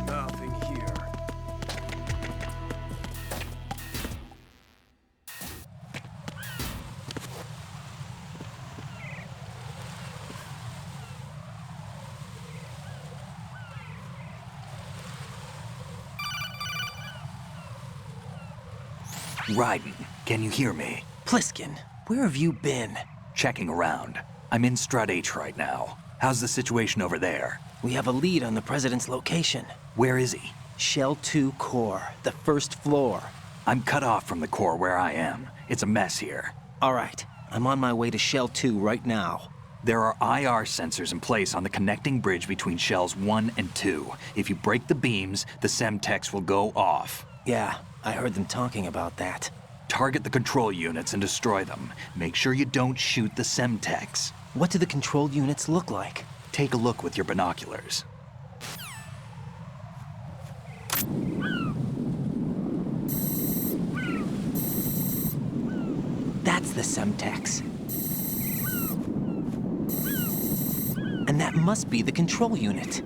Nothing here. Raiden, can you hear me? Pliskin, where have you been? Checking around. I'm in Strut H right now. How's the situation over there? We have a lead on the President's location. Where is he? Shell 2 core, the first floor. I'm cut off from the core where I am. It's a mess here. All right, I'm on my way to Shell 2 right now. There are IR sensors in place on the connecting bridge between Shells 1 and 2. If you break the beams, the Semtex will go off. Yeah, I heard them talking about that. Target the control units and destroy them. Make sure you don't shoot the Semtex. What do the control units look like? Take a look with your binoculars. That's the Semtex. And that must be the control unit.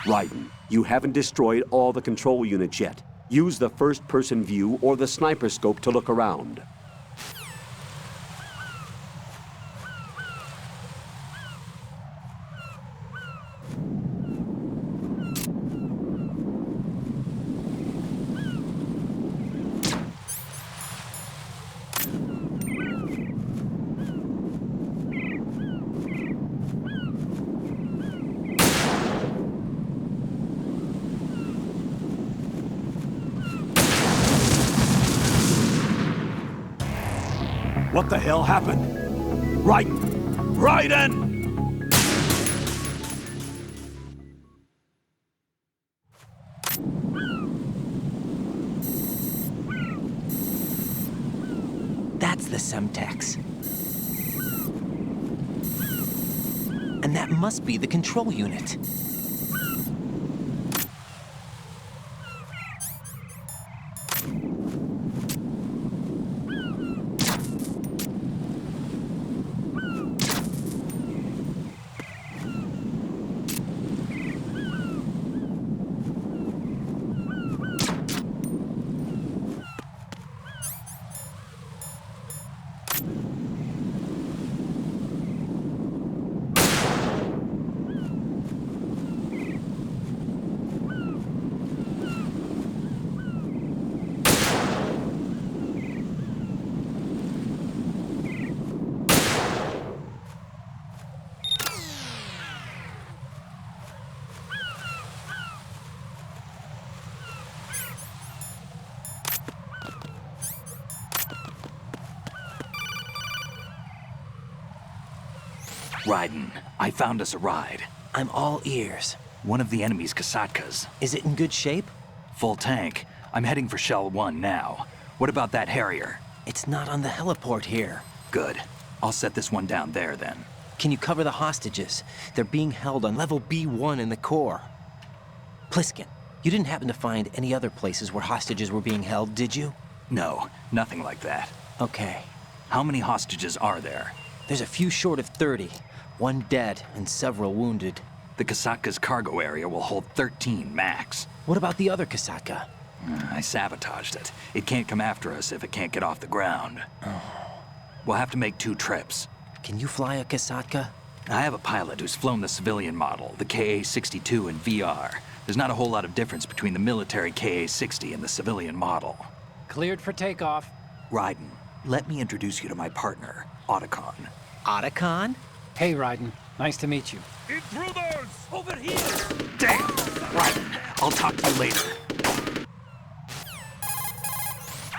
Raiden, you haven't destroyed all the control units yet. Use the first-person view or the sniper scope to look around. What the hell happened? Raiden! Raiden! That's the Semtex. And that must be the control unit. Raiden, I found us a ride. I'm all ears. One of the enemy's Kasatkas. Is it in good shape? Full tank. I'm heading for Shell 1 now. What about that Harrier? It's not on the heliport here. Good. I'll set this one down there then. Can you cover the hostages? They're being held on level B1 in the core. Pliskin, you didn't happen to find any other places where hostages were being held, did you? No, nothing like that. Okay. How many hostages are there? There's a few short of 30. One dead and several wounded. The Kasatka's cargo area will hold 13 max. What about the other Kasaka? I sabotaged it. It can't come after us if it can't get off the ground. We'll have to make 2 trips. Can you fly a Kasatka? I have a pilot who's flown the civilian model, the KA-62 in VR. There's not a whole lot of difference between the military KA-60 and the civilian model. Cleared for takeoff. Raiden, let me introduce you to my partner, Otacon. Otacon? Hey, Raiden. Nice to meet you. Intruders! Over here! Damn! Raiden, I'll talk to you later.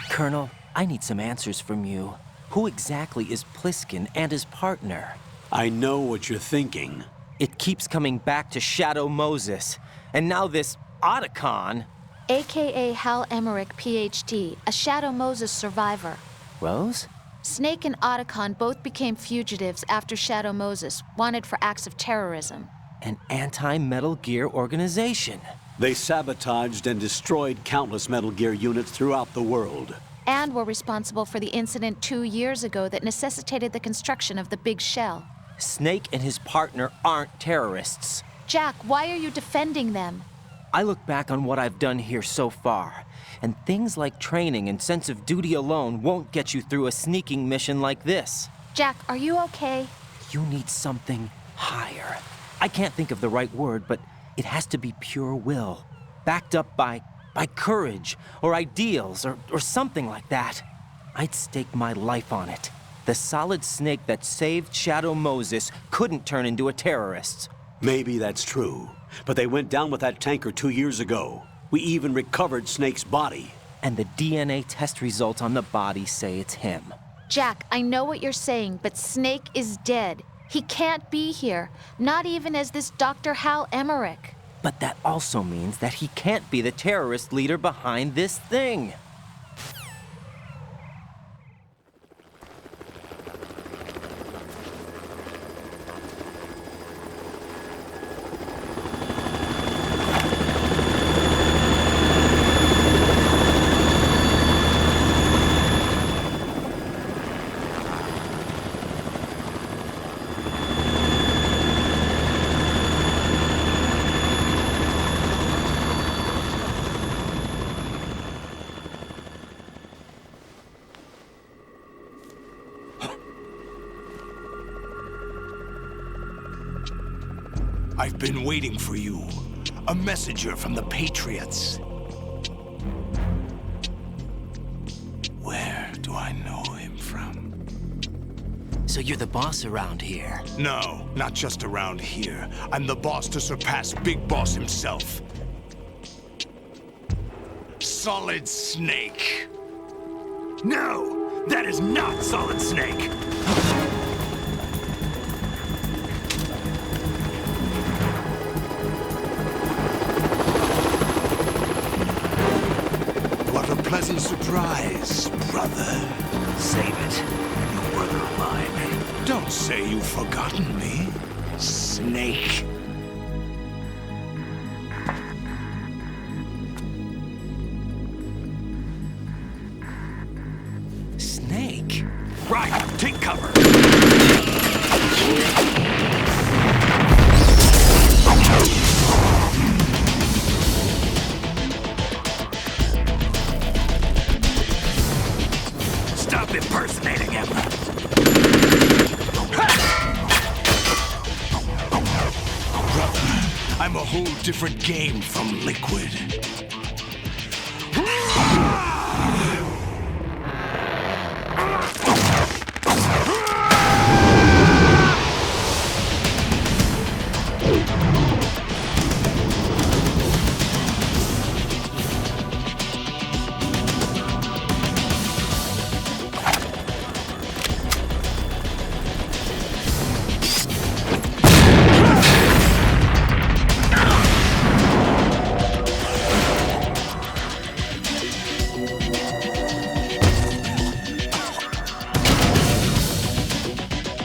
Colonel, I need some answers from you. Who exactly is Pliskin and his partner? I know what you're thinking. It keeps coming back to Shadow Moses. And now this Otacon. AKA Hal Emmerich, PhD, a Shadow Moses survivor. Rose? Snake and Otacon both became fugitives after Shadow Moses, wanted for acts of terrorism. An anti-Metal Gear organization. They sabotaged and destroyed countless Metal Gear units throughout the world. And were responsible for the incident 2 years ago that necessitated the construction of the Big Shell. Snake and his partner aren't terrorists. Jack, why are you defending them? I look back on what I've done here so far, and things like training and sense of duty alone won't get you through a sneaking mission like this. Jack, are you okay? You need something higher. I can't think of the right word, but it has to be pure will, backed up by courage, or ideals, or something like that. I'd stake my life on it. The solid snake that saved Shadow Moses couldn't turn into a terrorist. Maybe that's true, but they went down with that tanker 2 years ago. We even recovered Snake's body. And the DNA test results on the body say it's him. Jack, I know what you're saying, but Snake is dead. He can't be here, not even as this Dr. Hal Emmerich. But that also means that he can't be the terrorist leader behind this thing. I've been waiting for you. A messenger from the Patriots. Where do I know him from? So you're the boss around here? No, not just around here. I'm the boss to surpass Big Boss himself. Solid Snake. No! That is not Solid Snake! What a pleasant surprise, brother. Save it. You brother of mine. Don't say you've forgotten me, Snake. Snake? Right, take cover! Stop impersonating him! Brother, I'm a whole different game from Liquid.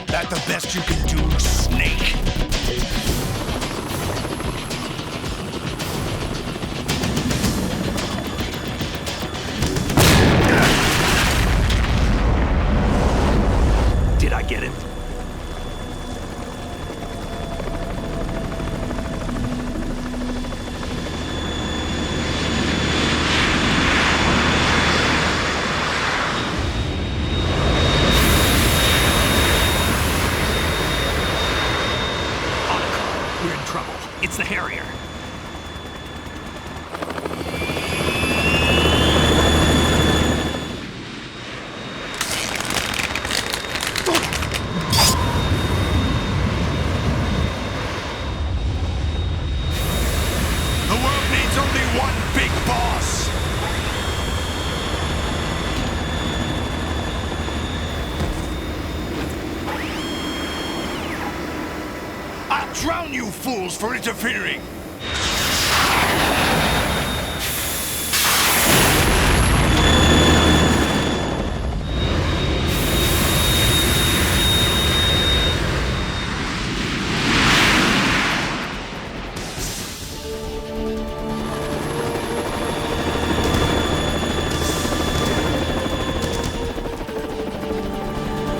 That the best you can do, Snake? drown you fools for interfering!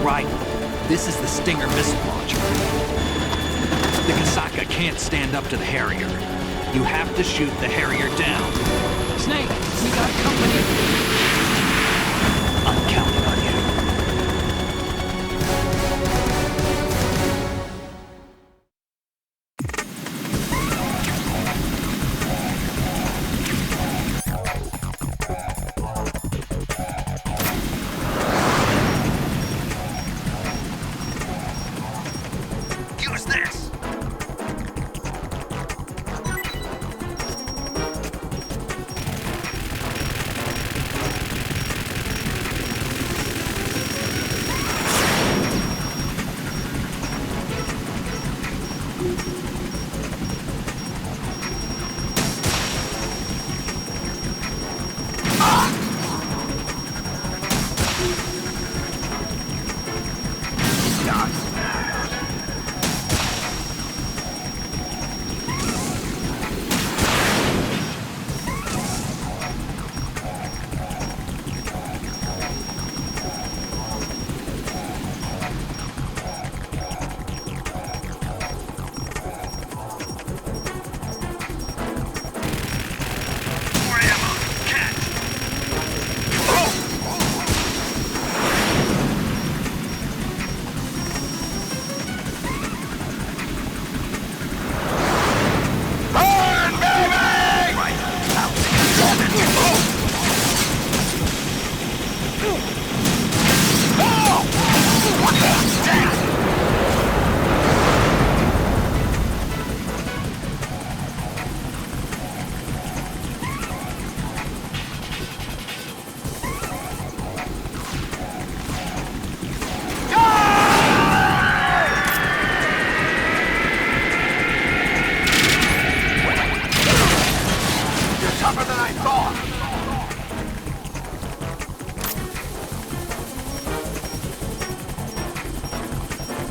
Right. This is the Stinger missile launcher. The Kasaka can't stand up to the Harrier. You have to shoot the Harrier down. Snake, we got company. I'm counting on you. Use this!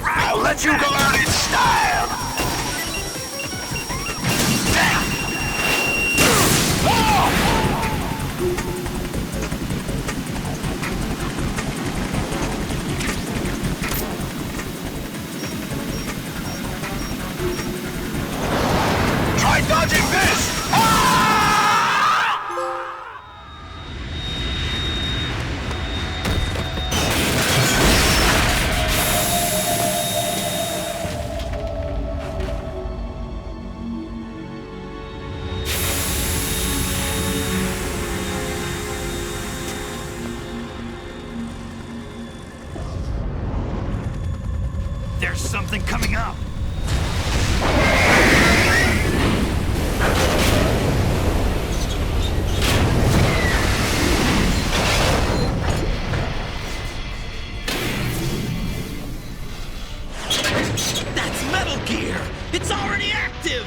I'll let you go out in style! Try dodging this! There's something coming up! That's Metal Gear! It's already active!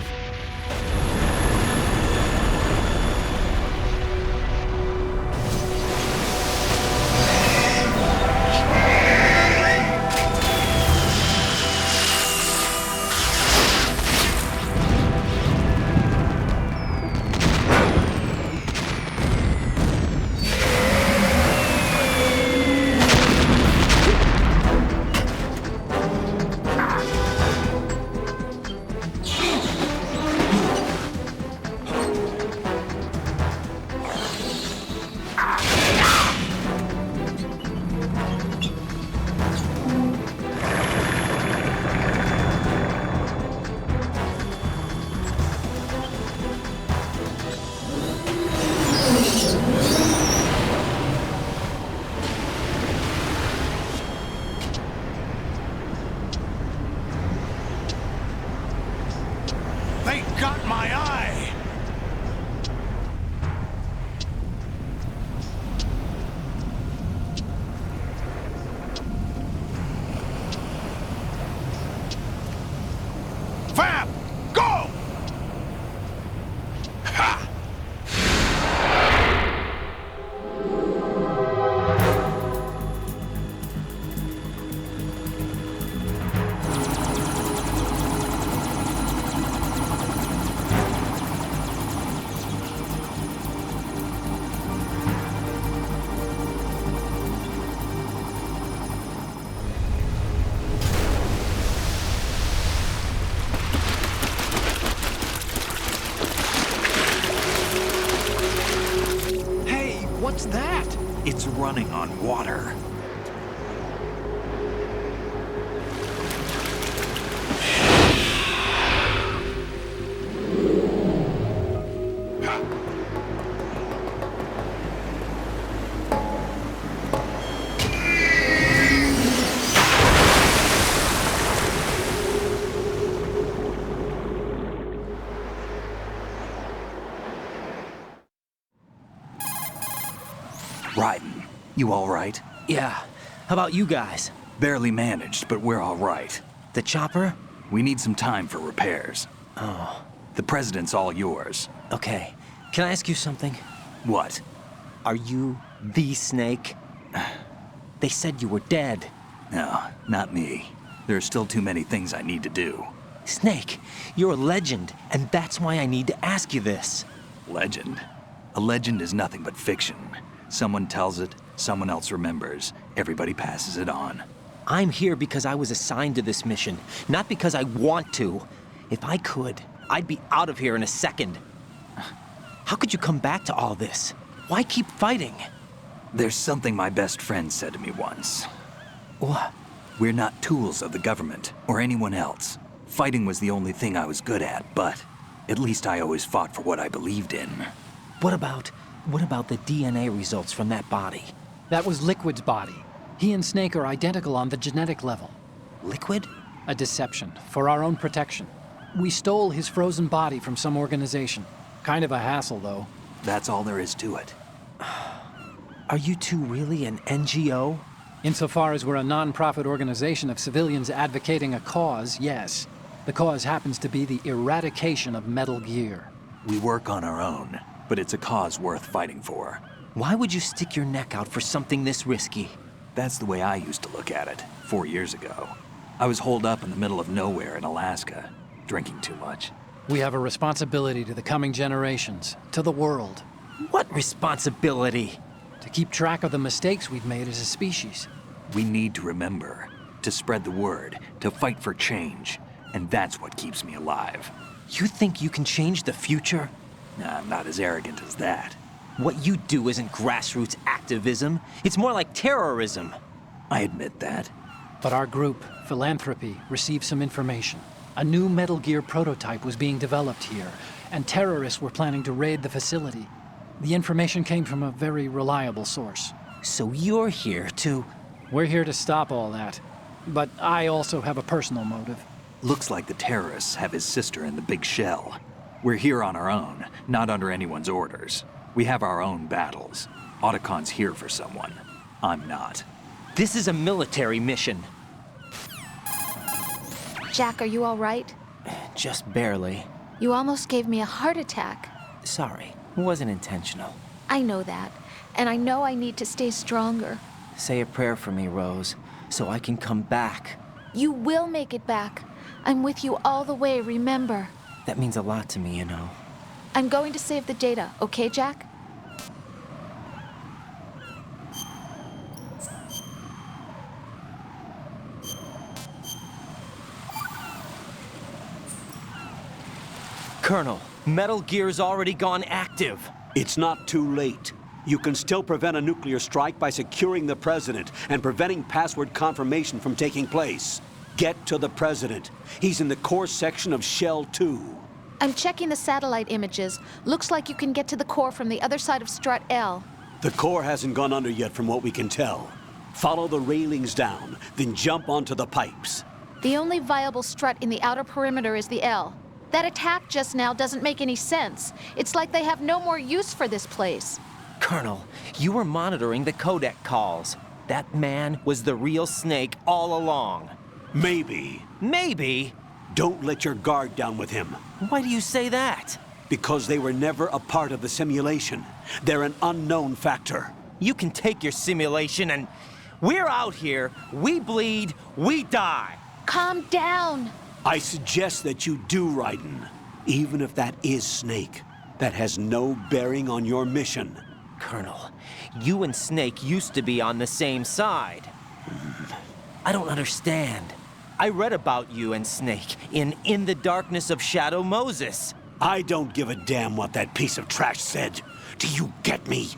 running on water. Raiden, you all right? Yeah. How about you guys? Barely managed, but we're all right. The chopper? We need some time for repairs. Oh, The president's all yours. okay. Can I ask you something? What? Are you the Snake? They said you were dead. No, not me. There are still too many things I need to do. Snake, you're a legend, and that's why I need to ask you this. Legend? A legend is nothing but fiction. Someone tells it, someone else remembers. Everybody passes it on. I'm here because I was assigned to this mission, not because I want to. If I could, I'd be out of here in a second. How could you come back to all this? Why keep fighting? There's something my best friend said to me once. What? We're not tools of the government or anyone else. Fighting was the only thing I was good at, but at least I always fought for what I believed in. What about the DNA results from that body? That was Liquid's body. He and Snake are identical on the genetic level. Liquid? A deception, for our own protection. We stole his frozen body from some organization. Kind of a hassle, though. That's all there is to it. Are you two really an NGO? Insofar as we're a non-profit organization of civilians advocating a cause, yes. The cause happens to be the eradication of Metal Gear. We work on our own, but it's a cause worth fighting for. Why would you stick your neck out for something this risky? That's the way I used to look at it 4 years ago. I was holed up in the middle of nowhere in Alaska, drinking too much. We have a responsibility to the coming generations, to the world, What responsibility? to keep track of the mistakes we've made as a species. We need to remember, to spread the word, to fight for change, and that's what keeps me alive. You think you can change the future? I'm not as arrogant as that. What you do isn't grassroots activism. It's more like terrorism. I admit that. But our group, Philanthropy, received some information. A new Metal Gear prototype was being developed here, and terrorists were planning to raid the facility. The information came from a very reliable source. So you're here to... We're here to stop all that. But I also have a personal motive. Looks like the terrorists have his sister in the big shell. We're here on our own, not under anyone's orders. We have our own battles. Otacon's here for someone. I'm not. This is a military mission. Jack, are you all right? Just barely. You almost gave me a heart attack. Sorry, it wasn't intentional. I know that, and I know I need to stay stronger. Say a prayer for me, Rose, so I can come back. You will make it back. I'm with you all the way, remember. That means a lot to me, you know. I'm going to save the data, okay, Jack? Colonel, Metal Gear's already gone active. It's not too late. You can still prevent a nuclear strike by securing the president and preventing password confirmation from taking place. Get to the president. He's in the core section of Shell 2. I'm checking the satellite images. Looks like you can get to the core from the other side of Strut L. The core hasn't gone under yet from what we can tell. Follow the railings down, then jump onto the pipes. The only viable strut in the outer perimeter is the L. That attack just now doesn't make any sense. It's like they have no more use for this place. Colonel, you were monitoring the codec calls. That man was the real Snake all along. Maybe. Maybe? Don't let your guard down with him. Why do you say that? Because they were never a part of the simulation. They're an unknown factor. You can take your simulation and... We're out here, we bleed, we die. Calm down. I suggest that you do, Raiden. Even if that is Snake. That has no bearing on your mission. Colonel, you and Snake used to be on the same side. I don't understand. I read about you and Snake in the Darkness of Shadow Moses. I don't give a damn what that piece of trash said. Do you get me?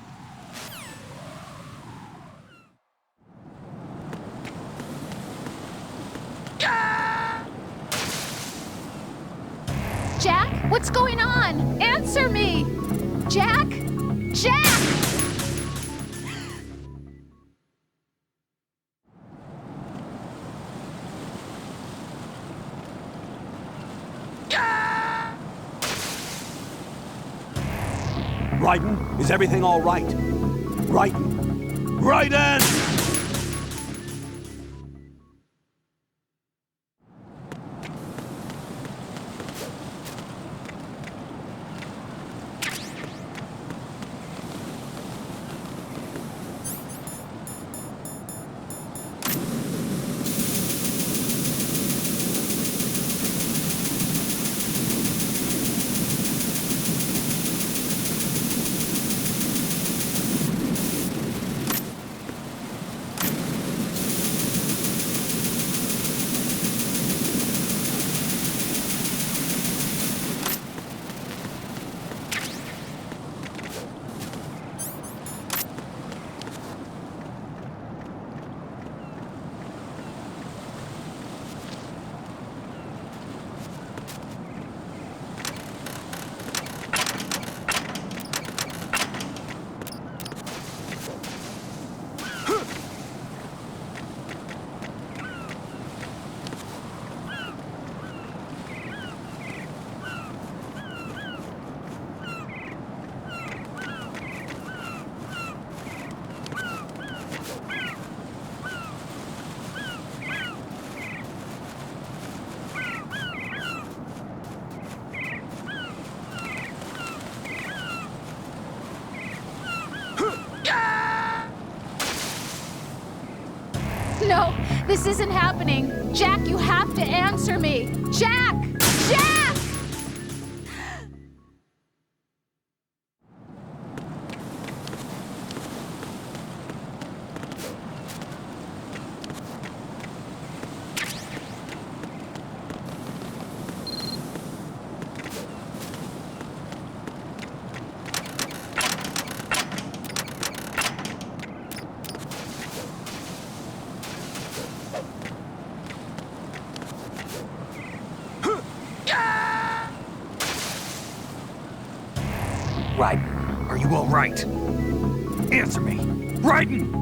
What's going on? Answer me! Jack? Jack! Raiden, is everything all right? Raiden! Raiden! No, this isn't happening. Jack, you have to answer me. Jack! Jack! Raiden, are you all right? Answer me. Raiden!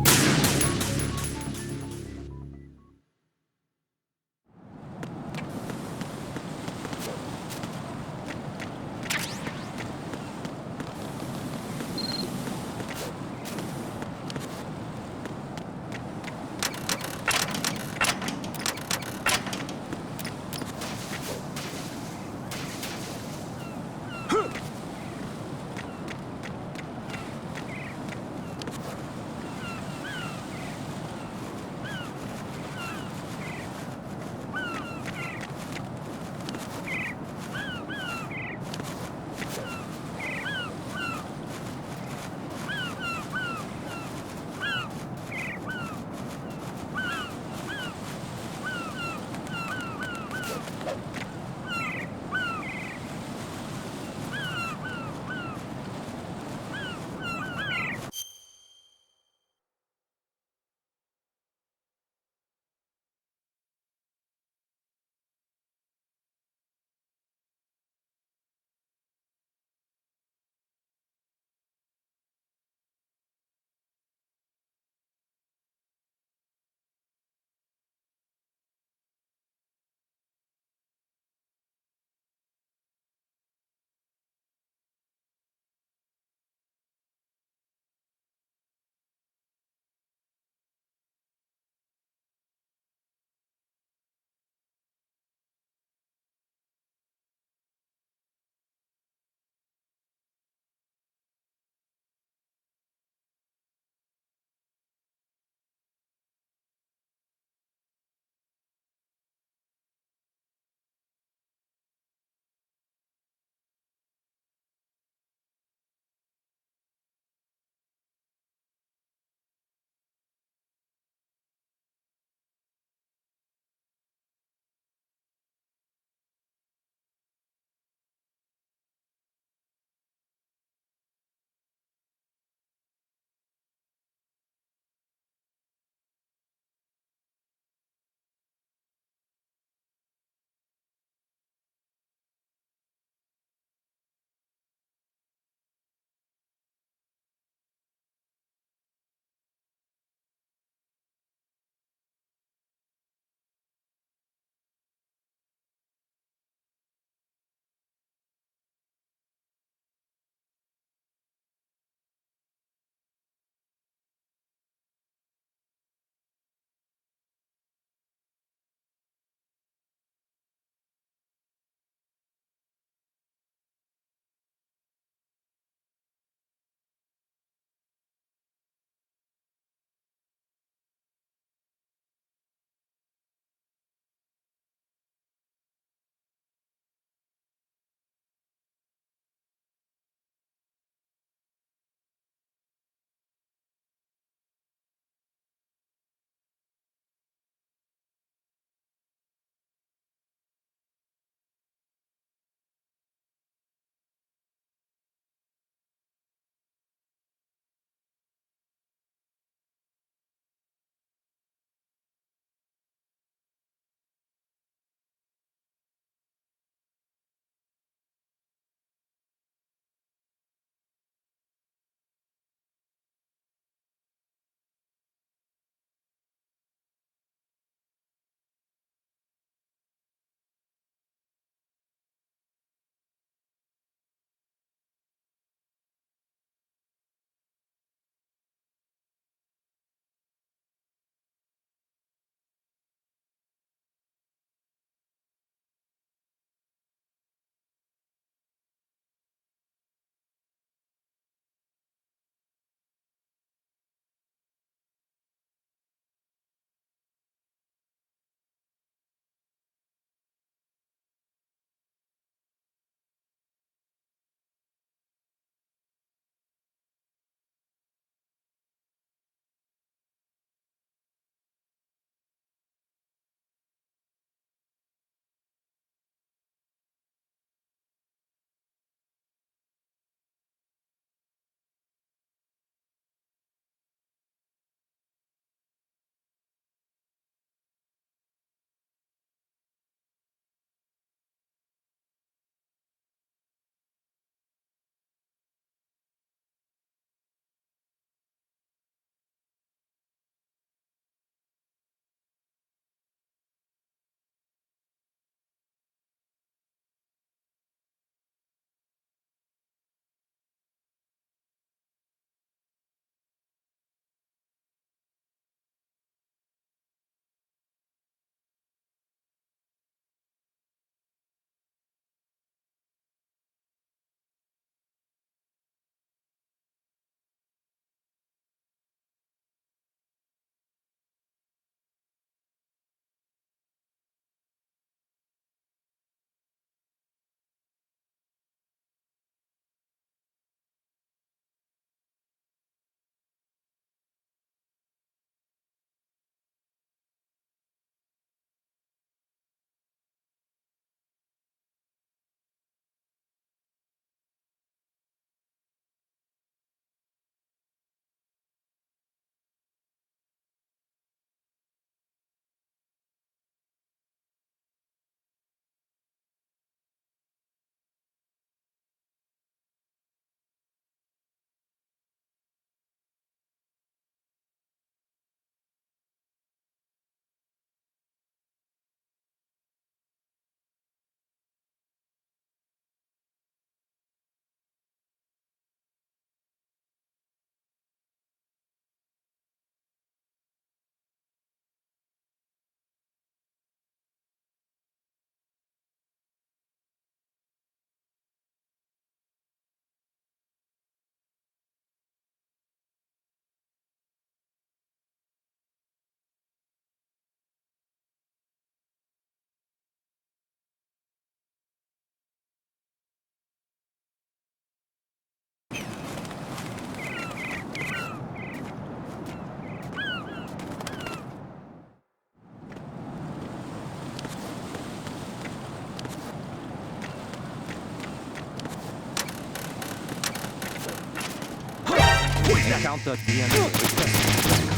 Count the enemy.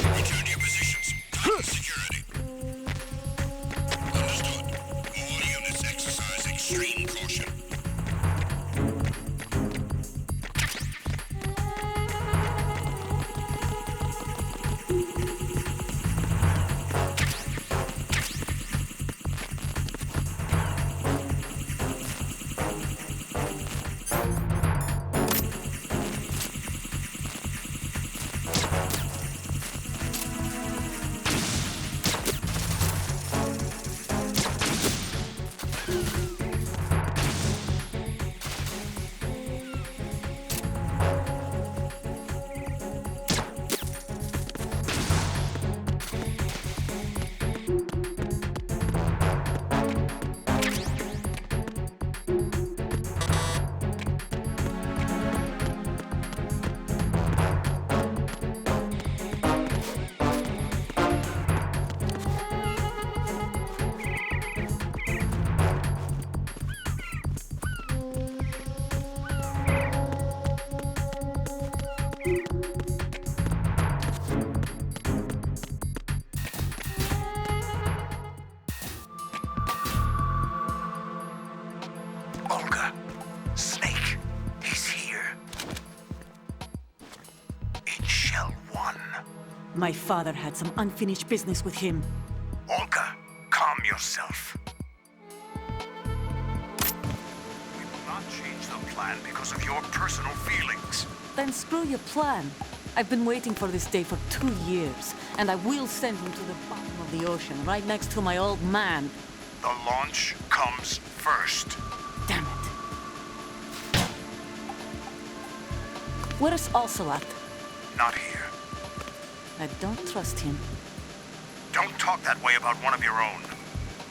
Return to your positions. Contact security. Understood. All units exercise extreme caution. Olga, Snake, he's here. In Shell 1. My father had some unfinished business with him. Olga, calm yourself. We will not change the plan because of your personal feelings. Then screw your plan. I've been waiting for this day for 2 years, and I will send him to the bottom of the ocean, right next to my old man. The launch comes first. Damn it. Where's Ocelot? Not here. I don't trust him. Don't talk that way about one of your own.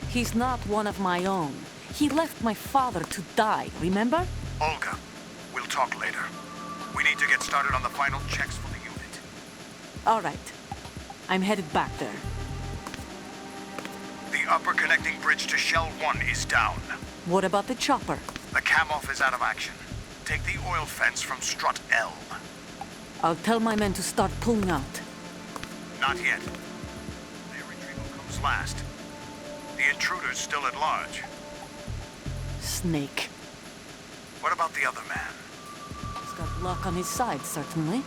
He's not one of my own. He left my father to die, remember? Olga, we'll talk later. We need to get started on the final checks for the unit. All right. I'm headed back there. The upper connecting bridge to Shell 1 is down. What about the chopper? The cam-off is out of action. Take the oil fence from strut L. I'll tell my men to start pulling out. Not yet. Their retrieval comes last. The intruder's still at large. Snake. What about the other man? He's got luck on his side, certainly.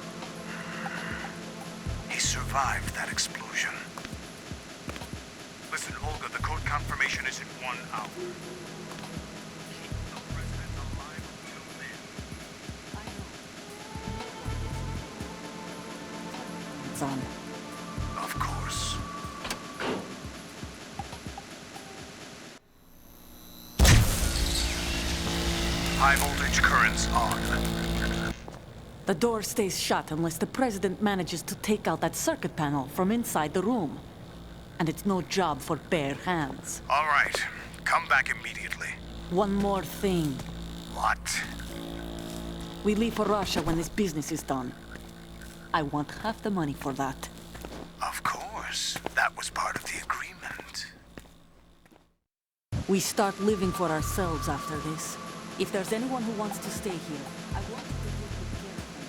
He survived that explosion. Listen, Olga, the code confirmation is in 1 hour. Keep the president alive until then. It's on. Of course. High voltage currents on. The door stays shut unless the president manages to take out that circuit panel from inside the room. And it's no job for bare hands. All right. Come back immediately. One more thing. What? We leave for Russia when this business is done. I want half the money for that. Of course. That was part of the agreement. We start living for ourselves after this. If there's anyone who wants to stay here, I want to take good care of them.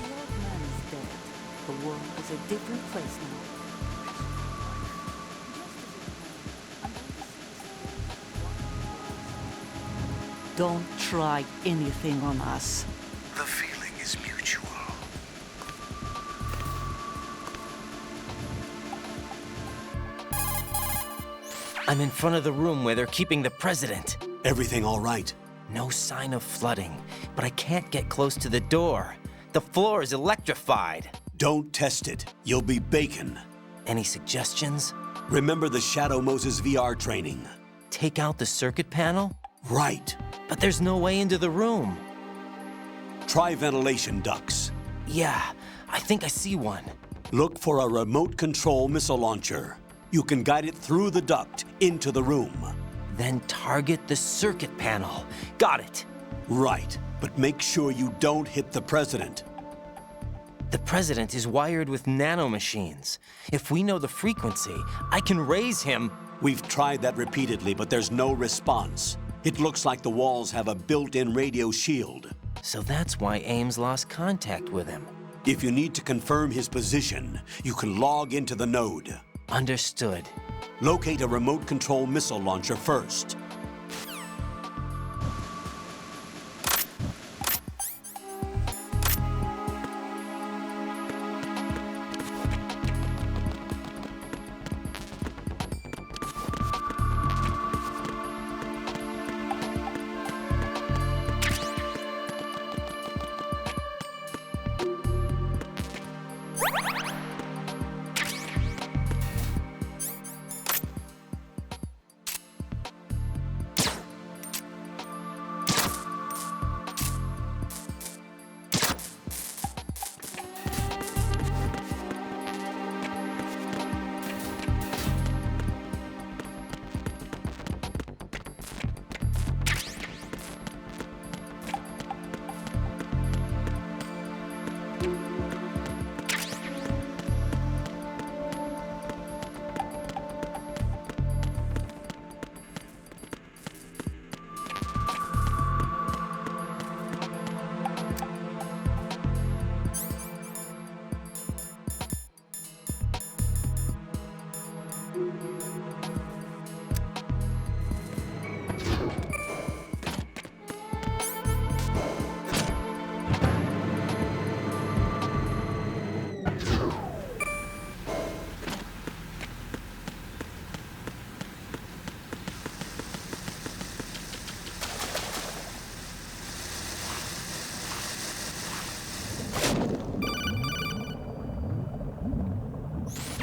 The old man is dead. The world is a different place now. Don't try anything on us. The feeling is mutual. I'm in front of the room where they're keeping the president. Everything all right? No sign of flooding, but I can't get close to the door. The floor is electrified. Don't test it. You'll be bacon. Any suggestions? Remember the Shadow Moses VR training? Take out the circuit panel? Right. But there's no way into the room. Try ventilation ducts. Yeah, I think I see one. Look for a remote control missile launcher. You can guide it through the duct into the room. Then target the circuit panel. Got it. Right, but make sure you don't hit the president. The president is wired with nanomachines. If we know the frequency, I can raise him. We've tried that repeatedly, but there's no response. It looks like the walls have a built-in radio shield. So that's why Ames lost contact with him. If you need to confirm his position, you can log into the node. Understood. Locate a remote control missile launcher first.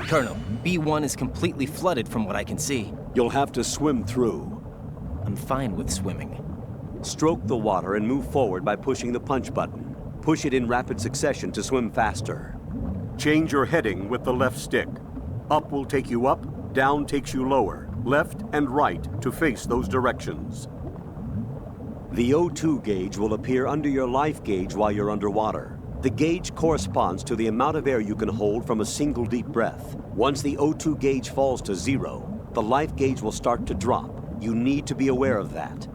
Colonel, B1 is completely flooded from what I can see. You'll have to swim through. I'm fine with swimming. Stroke the water and move forward by pushing the punch button. Push it in rapid succession to swim faster. Change your heading with the left stick. Up will take you up, down takes you lower, left and right to face those directions. The O2 gauge will appear under your life gauge while you're underwater. The gauge corresponds to the amount of air you can hold from a single deep breath. Once the O2 gauge falls to 0, the life gauge will start to drop. You need to be aware of that.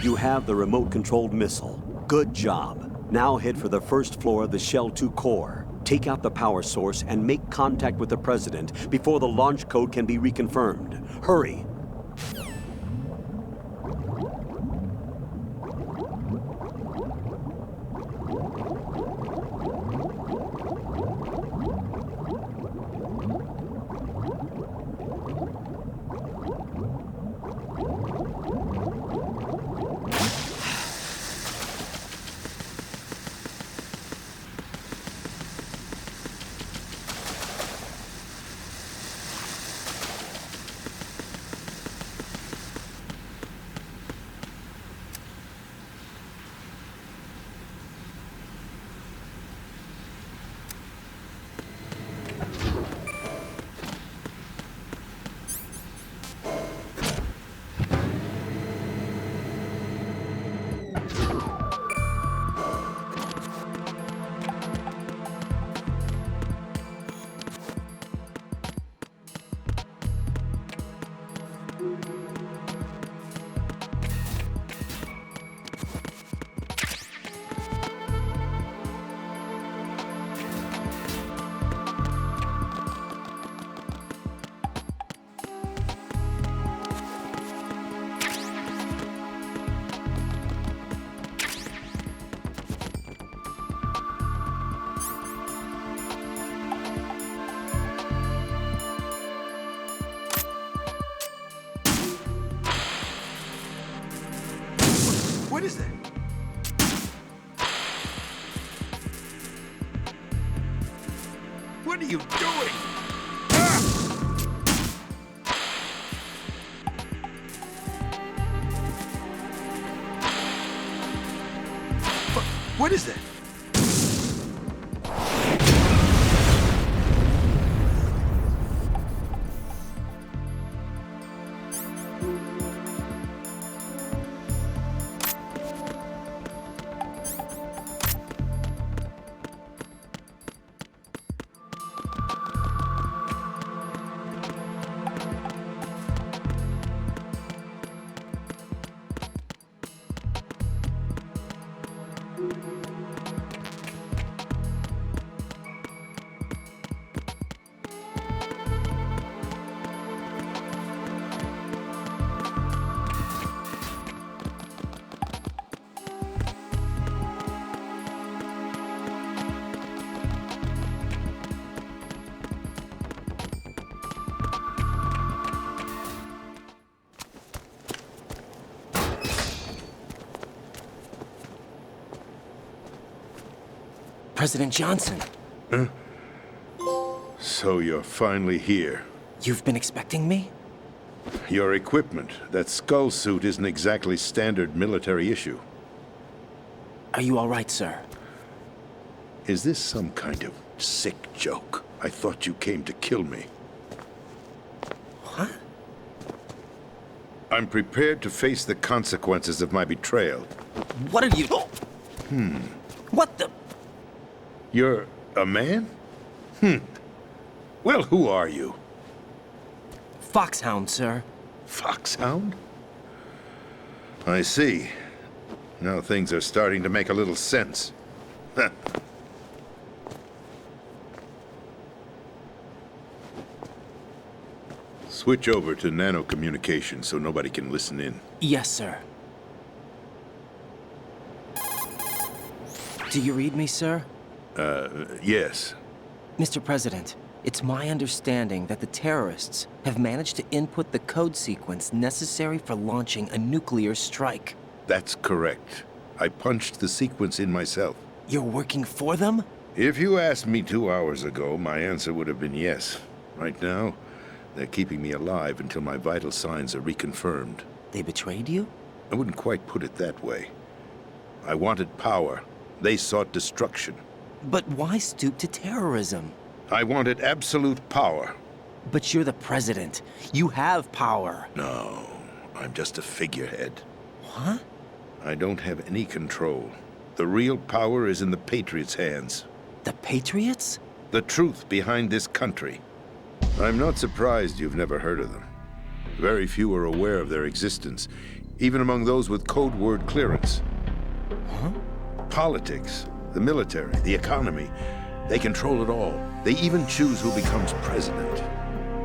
You have the remote-controlled missile. Good job. Now head for the first floor of the Shell 2 core. Take out the power source and make contact with the President before the launch code can be reconfirmed. Hurry! What is that? What are you doing? What is that? President Johnson, So you're finally here. you've been expecting me? Your equipment, that skull suit isn't exactly standard military issue. Are you all right, sir? Is this some kind of sick joke? I thought you came to kill me. What? I'm prepared to face the consequences of my betrayal. What are you... What the... You're a man? Well, who are you? Foxhound, sir. Foxhound? I see. Now things are starting to make a little sense. Switch over to nano-communication so nobody can listen in. Yes, sir. Do you read me, sir? Yes. Mr. President, it's my understanding that the terrorists have managed to input the code sequence necessary for launching a nuclear strike. That's correct. I punched the sequence in myself. You're working for them? If you asked me 2 hours ago, my answer would have been yes. Right now, they're keeping me alive until my vital signs are reconfirmed. They betrayed you? I wouldn't quite put it that way. I wanted power. They sought destruction. But why stoop to terrorism? I wanted absolute power. But you're the president. You have power. No, I'm just a figurehead. What? I don't have any control. The real power is in the Patriots' hands. The Patriots? The truth behind this country. I'm not surprised you've never heard of them. Very few are aware of their existence, even among those with code word clearance. Huh? Politics, the military, the economy, they control it all. They even choose who becomes president.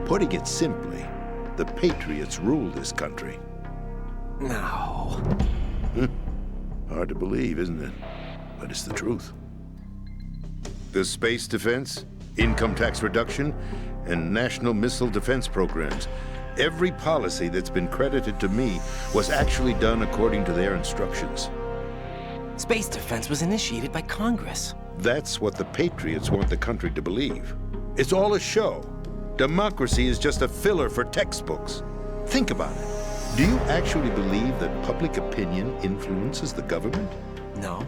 Putting it simply, the Patriots rule this country. No. Hard to believe, isn't it? But it's the truth. The space defense, income tax reduction, and national missile defense programs. Every policy that's been credited to me was actually done according to their instructions. Space defense was initiated by Congress. That's what the Patriots want the country to believe. It's all a show. Democracy is just a filler for textbooks. Think about it. Do you actually believe that public opinion influences the government? No.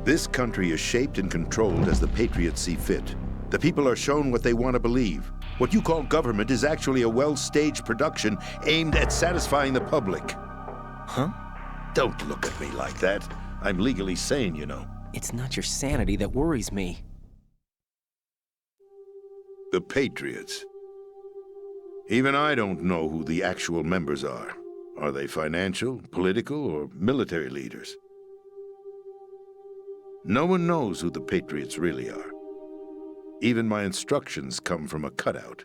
This country is shaped and controlled as the Patriots see fit. The people are shown what they want to believe. What you call government is actually a well-staged production aimed at satisfying the public. Huh? Don't look at me like that. I'm legally sane, you know. It's not your sanity that worries me. The Patriots. Even I don't know who the actual members are. Are they financial, political, or military leaders? No one knows who the Patriots really are. Even my instructions come from a cutout.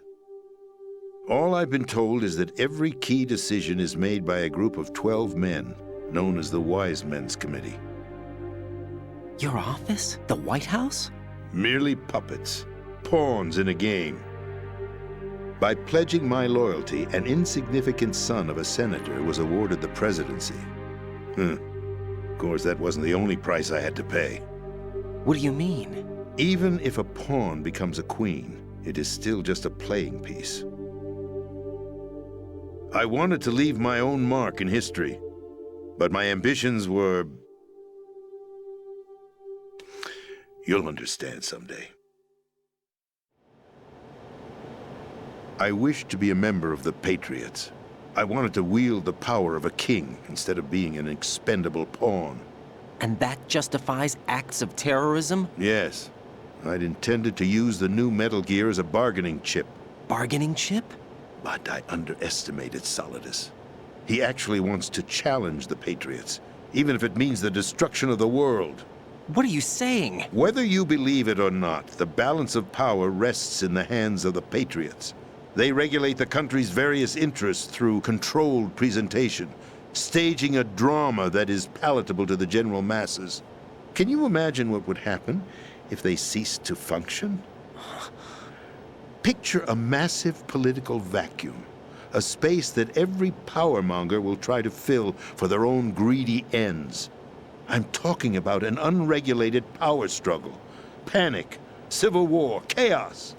All I've been told is that every key decision is made by a group of 12 men, known as the Wise Men's Committee. Your office? The White House? Merely puppets, pawns in a game. By pledging my loyalty, an insignificant son of a senator was awarded the presidency. course, that wasn't the only price I had to pay. What do you mean? Even if a pawn becomes a queen, it is still just a playing piece. I wanted to leave my own mark in history, but my ambitions were... You'll understand someday. I wished to be a member of the Patriots. I wanted to wield the power of a king instead of being an expendable pawn. And that justifies acts of terrorism? Yes. I'd intended to use the new Metal Gear as a bargaining chip. Bargaining chip? But I underestimated Solidus. He actually wants to challenge the Patriots, even if it means the destruction of the world. What are you saying? Whether you believe it or not, the balance of power rests in the hands of the Patriots. They regulate the country's various interests through controlled presentation, staging a drama that is palatable to the general masses. Can you imagine what would happen if they ceased to function? Picture a massive political vacuum, a space that every powermonger will try to fill for their own greedy ends. I'm talking about an unregulated power struggle, panic, civil war, chaos.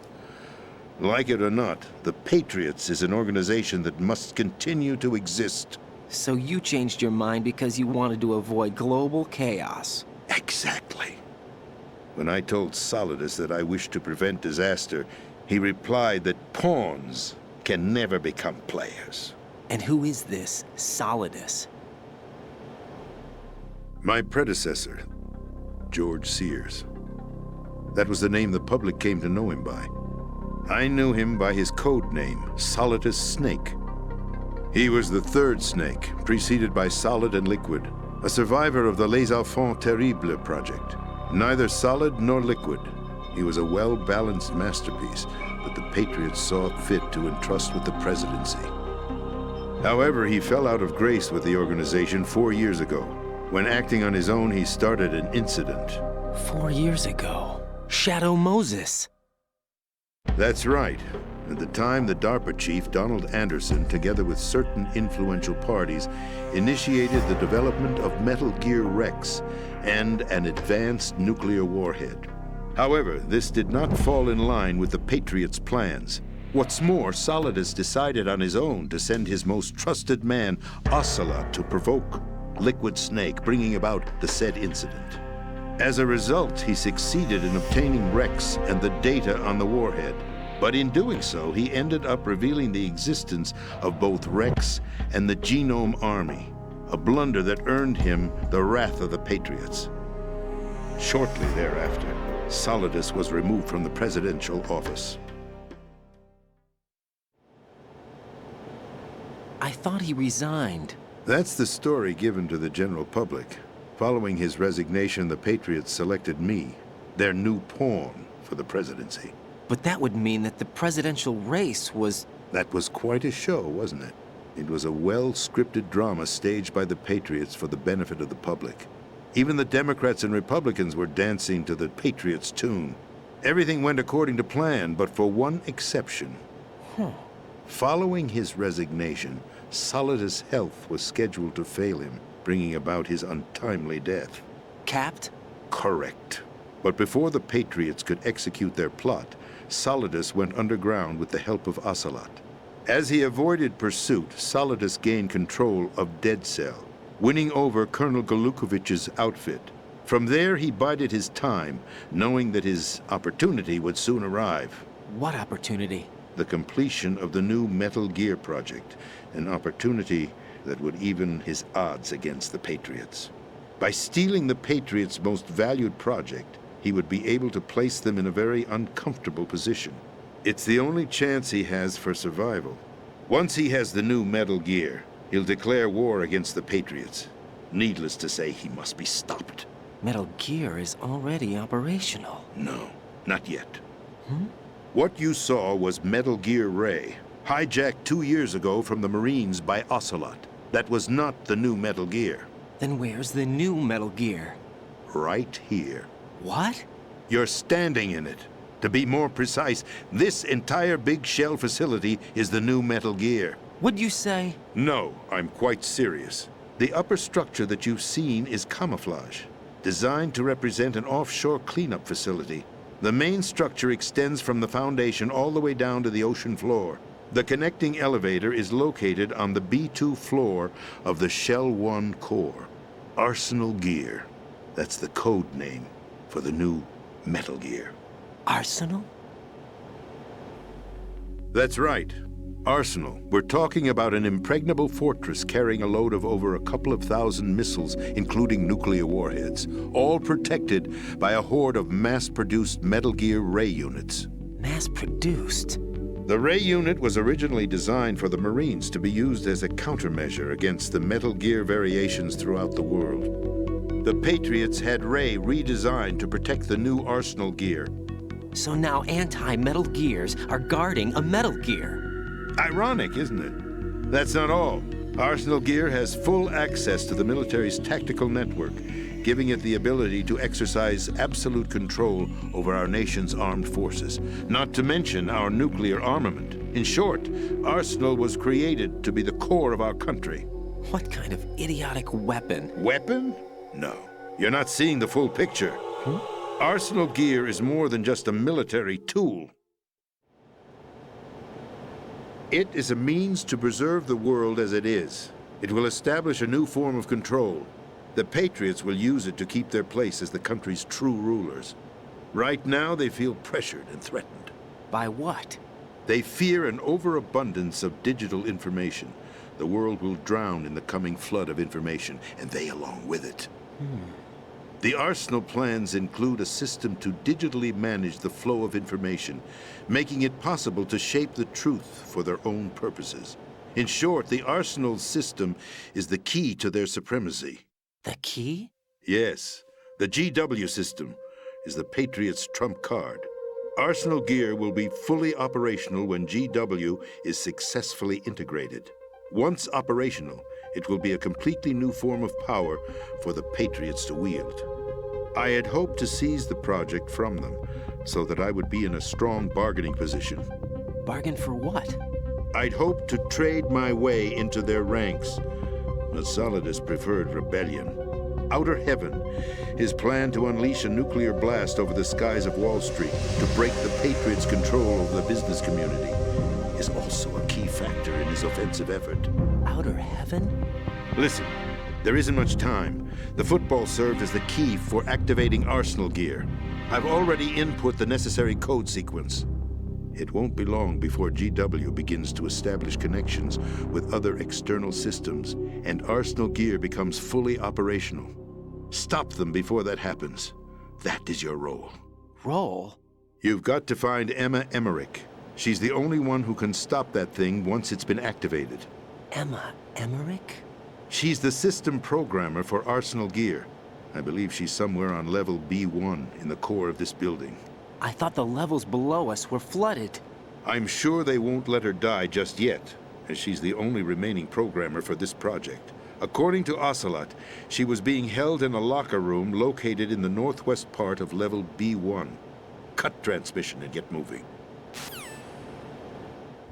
Like it or not, the Patriots is an organization that must continue to exist. So you changed your mind because you wanted to avoid global chaos. Exactly. When I told Solidus that I wished to prevent disaster, he replied that pawns can never become players. And who is this Solidus? My predecessor, George Sears. That was the name the public came to know him by. I knew him by his code name, Solidus Snake. He was the third snake, preceded by Solid and Liquid, a survivor of the Les Enfants Terribles project. Neither solid nor liquid, he was a well-balanced masterpiece that the Patriots saw fit to entrust with the presidency. However, he fell out of grace with the organization 4 years ago. When acting on his own, he started an incident. 4 years ago. Shadow Moses. That's right. At the time, the DARPA chief, Donald Anderson, together with certain influential parties, initiated the development of Metal Gear Rex and an advanced nuclear warhead. However, this did not fall in line with the Patriots' plans. What's more, Solidus decided on his own to send his most trusted man, Ocelot, to provoke Liquid Snake, bringing about the said incident. As a result, he succeeded in obtaining Rex and the data on the warhead. But in doing so, he ended up revealing the existence of both Rex and the Genome Army, a blunder that earned him the wrath of the Patriots. Shortly thereafter, Solidus was removed from the presidential office. I thought he resigned. That's the story given to the general public. Following his resignation, the Patriots selected me, their new pawn, for the presidency. But that would mean that the presidential race was... That was quite a show, wasn't it? It was a well-scripted drama staged by the Patriots for the benefit of the public. Even the Democrats and Republicans were dancing to the Patriots' tune. Everything went according to plan, but for one exception. Following his resignation, Solidus' health was scheduled to fail him, bringing about his untimely death. Capped? Correct. But before the Patriots could execute their plot, Solidus went underground with the help of Ocelot. As he avoided pursuit, Solidus gained control of Dead Cell, winning over Colonel Golukovich's outfit. From there, he bided his time, knowing that his opportunity would soon arrive. What opportunity? The completion of the new Metal Gear project, an opportunity that would even his odds against the Patriots. By stealing the Patriots' most valued project, he would be able to place them in a very uncomfortable position. It's the only chance he has for survival. Once he has the new Metal Gear, he'll declare war against the Patriots. Needless to say, he must be stopped. Metal Gear is already operational. No, not yet. What you saw was Metal Gear Ray, hijacked 2 years ago from the Marines by Ocelot. That was not the new Metal Gear. Then where's the new Metal Gear? Right here. What? You're standing in it. To be more precise, this entire big shell facility is the new Metal Gear. What'd you say? No, I'm quite serious. The upper structure that you've seen is camouflage, designed to represent an offshore cleanup facility. The main structure extends from the foundation all the way down to the ocean floor. The connecting elevator is located on the B2 floor of the Shell 1 core. Arsenal Gear. That's the code name for the new Metal Gear. Arsenal? That's right. Arsenal. We're talking about an impregnable fortress carrying a load of over a couple of thousand missiles, including nuclear warheads, all protected by a horde of mass-produced Metal Gear Ray units. Mass-produced? The Ray unit was originally designed for the Marines to be used as a countermeasure against the Metal Gear variations throughout the world. The Patriots had Ray redesigned to protect the new Arsenal Gear. So now anti-Metal Gears are guarding a Metal Gear. Ironic, isn't it? That's not all. Arsenal Gear has full access to the military's tactical network, giving it the ability to exercise absolute control over our nation's armed forces, not to mention our nuclear armament. In short, Arsenal was created to be the core of our country. What kind of idiotic weapon? Weapon? No. You're not seeing the full picture. Arsenal Gear is more than just a military tool. It is a means to preserve the world as it is. It will establish a new form of control. The Patriots will use it to keep their place as the country's true rulers. Right now, they feel pressured and threatened. By what? They fear an overabundance of digital information. The world will drown in the coming flood of information, and they along with it. The Arsenal plans include a system to digitally manage the flow of information, making it possible to shape the truth for their own purposes. In short, the Arsenal system is the key to their supremacy. The key? Yes, the GW system is the Patriots' trump card. Arsenal Gear will be fully operational when GW is successfully integrated. Once operational, it will be a completely new form of power for the Patriots to wield. I had hoped to seize the project from them, so that I would be in a strong bargaining position. Bargain for what? I'd hoped to trade my way into their ranks. But Solidus preferred rebellion. Outer Heaven, his plan to unleash a nuclear blast over the skies of Wall Street to break the Patriots' control over the business community, is also a key factor in his offensive effort. Outer Heaven? Listen, there isn't much time. The football served as the key for activating Arsenal Gear. I've already input the necessary code sequence. It won't be long before GW begins to establish connections with other external systems, and Arsenal Gear becomes fully operational. Stop them before that happens. That is your role. Role? You've got to find Emma Emmerich. She's the only one who can stop that thing once it's been activated. Emma Emmerich? She's the system programmer for Arsenal Gear. I believe she's somewhere on level B1 in the core of this building. I thought the levels below us were flooded. I'm sure they won't let her die just yet, as she's the only remaining programmer for this project. According to Ocelot, she was being held in a locker room located in the northwest part of level B1. Cut transmission and get moving.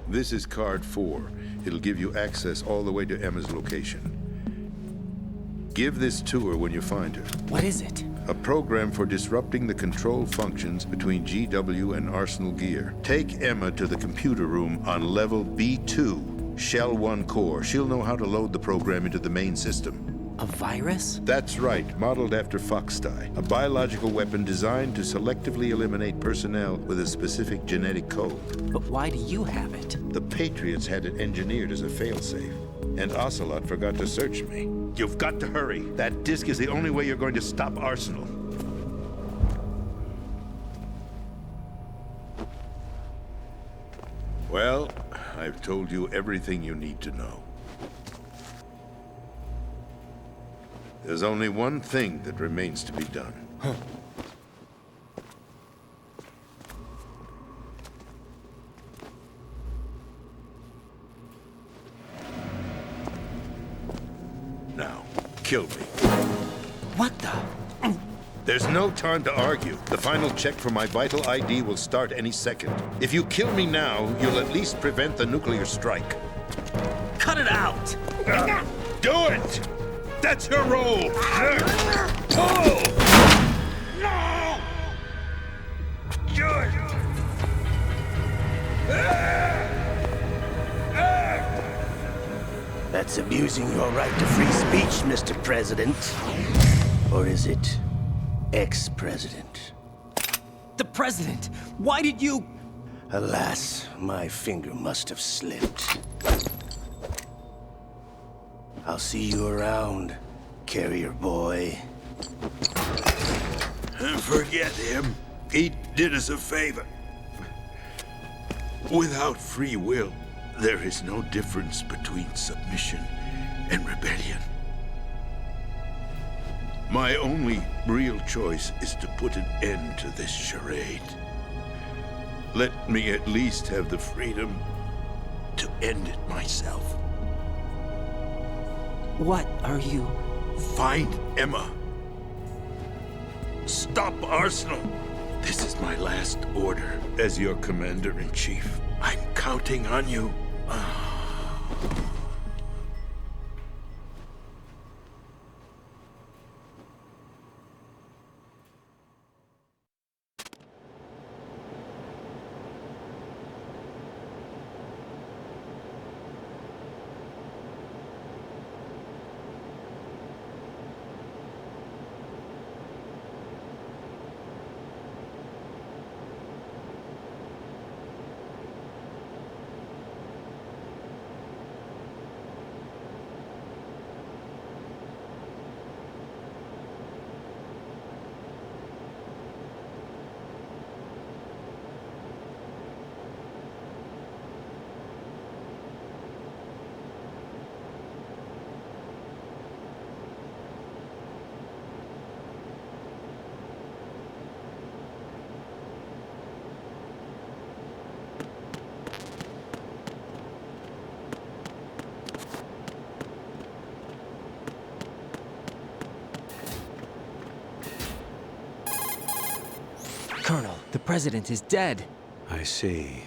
This is card 4. It'll give you access all the way to Emma's location. Give this to her when you find her. What is it? A program for disrupting the control functions between GW and Arsenal Gear. Take Emma to the computer room on level B2, Shell 1 core. She'll know how to load the program into the main system. A virus? That's right, modeled after Foxdie, a biological weapon designed to selectively eliminate personnel with a specific genetic code. But why do you have it? The Patriots had it engineered as a failsafe, and Ocelot forgot to search me. You've got to hurry. That disk is the only way you're going to stop Arsenal. Well, I've told you everything you need to know. There's only one thing that remains to be done. Now, kill me. What the? There's no time to argue. The final check for my vital ID will start any second. If you kill me now, you'll at least prevent the nuclear strike. Cut it out! Do it! That's your role! That's abusing your right to free speech, Mr. President. Or is it ex-president? The president! Why did you... Alas, my finger must have slipped. I'll see you around, carrier boy. Forget him. He did us a favor. Without free will, there is no difference between submission and rebellion. My only real choice is to put an end to this charade. Let me at least have the freedom to end it myself. What are you... Find Emma. Stop Arsenal. This is my last order as your commander-in-chief. I'm counting on you. Colonel, the president is dead. I see.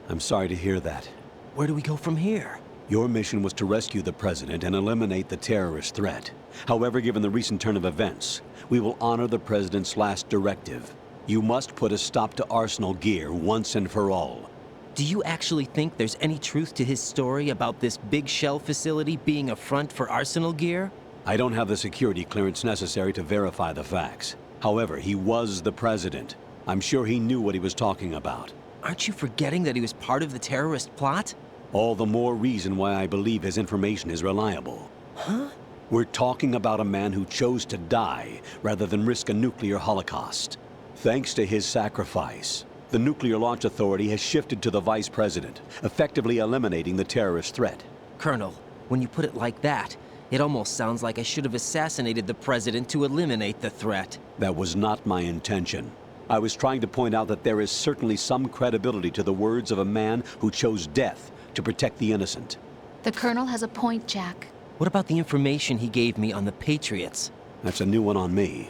I'm sorry to hear that. Where do we go from here? Your mission was to rescue the president and eliminate the terrorist threat. However, given the recent turn of events, we will honor the president's last directive. You must put a stop to Arsenal Gear once and for all. Do you actually think there's any truth to his story about this big shell facility being a front for Arsenal Gear? I don't have the security clearance necessary to verify the facts. However, he was the president. I'm sure he knew what he was talking about. Aren't you forgetting that he was part of the terrorist plot? All the more reason why I believe his information is reliable. Huh? We're talking about a man who chose to die rather than risk a nuclear holocaust. Thanks to his sacrifice, the Nuclear Launch Authority has shifted to the vice president, effectively eliminating the terrorist threat. Colonel, when you put it like that, it almost sounds like I should have assassinated the president to eliminate the threat. That was not my intention. I was trying to point out that there is certainly some credibility to the words of a man who chose death to protect the innocent. The Colonel has a point, Jack. What about the information he gave me on the Patriots? That's a new one on me.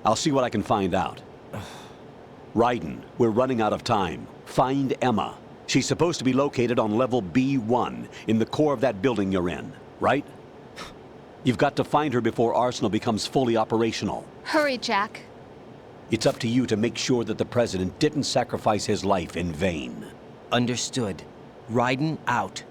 I'll see what I can find out. Raiden, we're running out of time. Find Emma. She's supposed to be located on level B1, in the core of that building you're in, right? You've got to find her before Arsenal becomes fully operational. Hurry, Jack. It's up to you to make sure that the president didn't sacrifice his life in vain. Understood. Raiden out.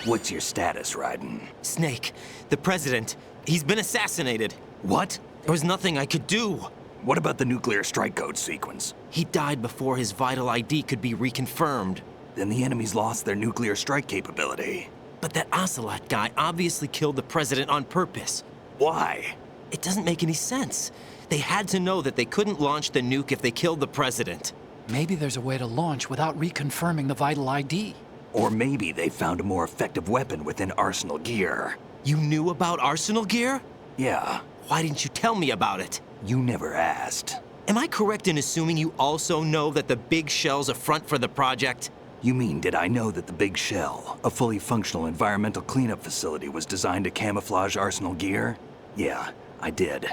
What's your status, Raiden? Snake, the president, he's been assassinated. What? There was nothing I could do. What about the nuclear strike code sequence? He died before his vital ID could be reconfirmed. Then the enemy's lost their nuclear strike capability. But that Ocelot guy obviously killed the president on purpose. Why? It doesn't make any sense. They had to know that they couldn't launch the nuke if they killed the president. Maybe there's a way to launch without reconfirming the vital ID. Or maybe they found a more effective weapon within Arsenal Gear. You knew about Arsenal Gear? Yeah. Why didn't you tell me about it? You never asked. Am I correct in assuming you also know that the Big Shell's a front for the project? You mean, did I know that the Big Shell, a fully functional environmental cleanup facility, was designed to camouflage Arsenal Gear? Yeah, I did.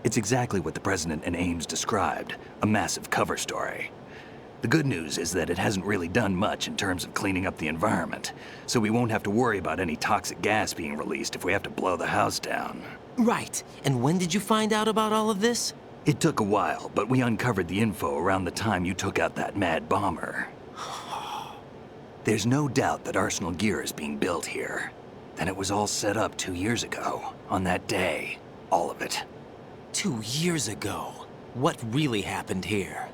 It's exactly what the President and Ames described, a massive cover story. The good news is that it hasn't really done much in terms of cleaning up the environment, so we won't have to worry about any toxic gas being released if we have to blow the house down. Right. And when did you find out about all of this? It took a while, but we uncovered the info around the time you took out that mad bomber. There's no doubt that Arsenal gear is being built here. Then it was all set up 2 years ago, on that day. All of it. 2 years ago? What really happened here?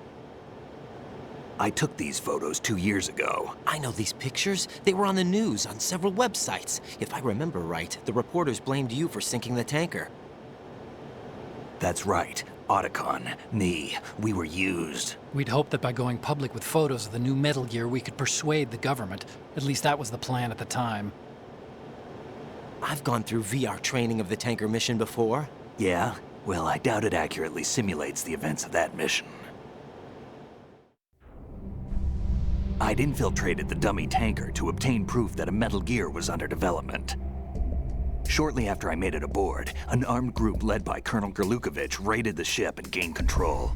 I took these photos 2 years ago. I know these pictures. They were on the news, on several websites. If I remember right, the reporters blamed you for sinking the tanker. That's right. Otacon, me, we were used. We'd hoped that by going public with photos of the new Metal Gear, we could persuade the government. At least that was the plan at the time. I've gone through VR training of the tanker mission before. Yeah? Well, I doubt it accurately simulates the events of that mission. I'd infiltrated the dummy tanker to obtain proof that a Metal Gear was under development. Shortly after I made it aboard, an armed group led by Colonel Gerlukovich raided the ship and gained control.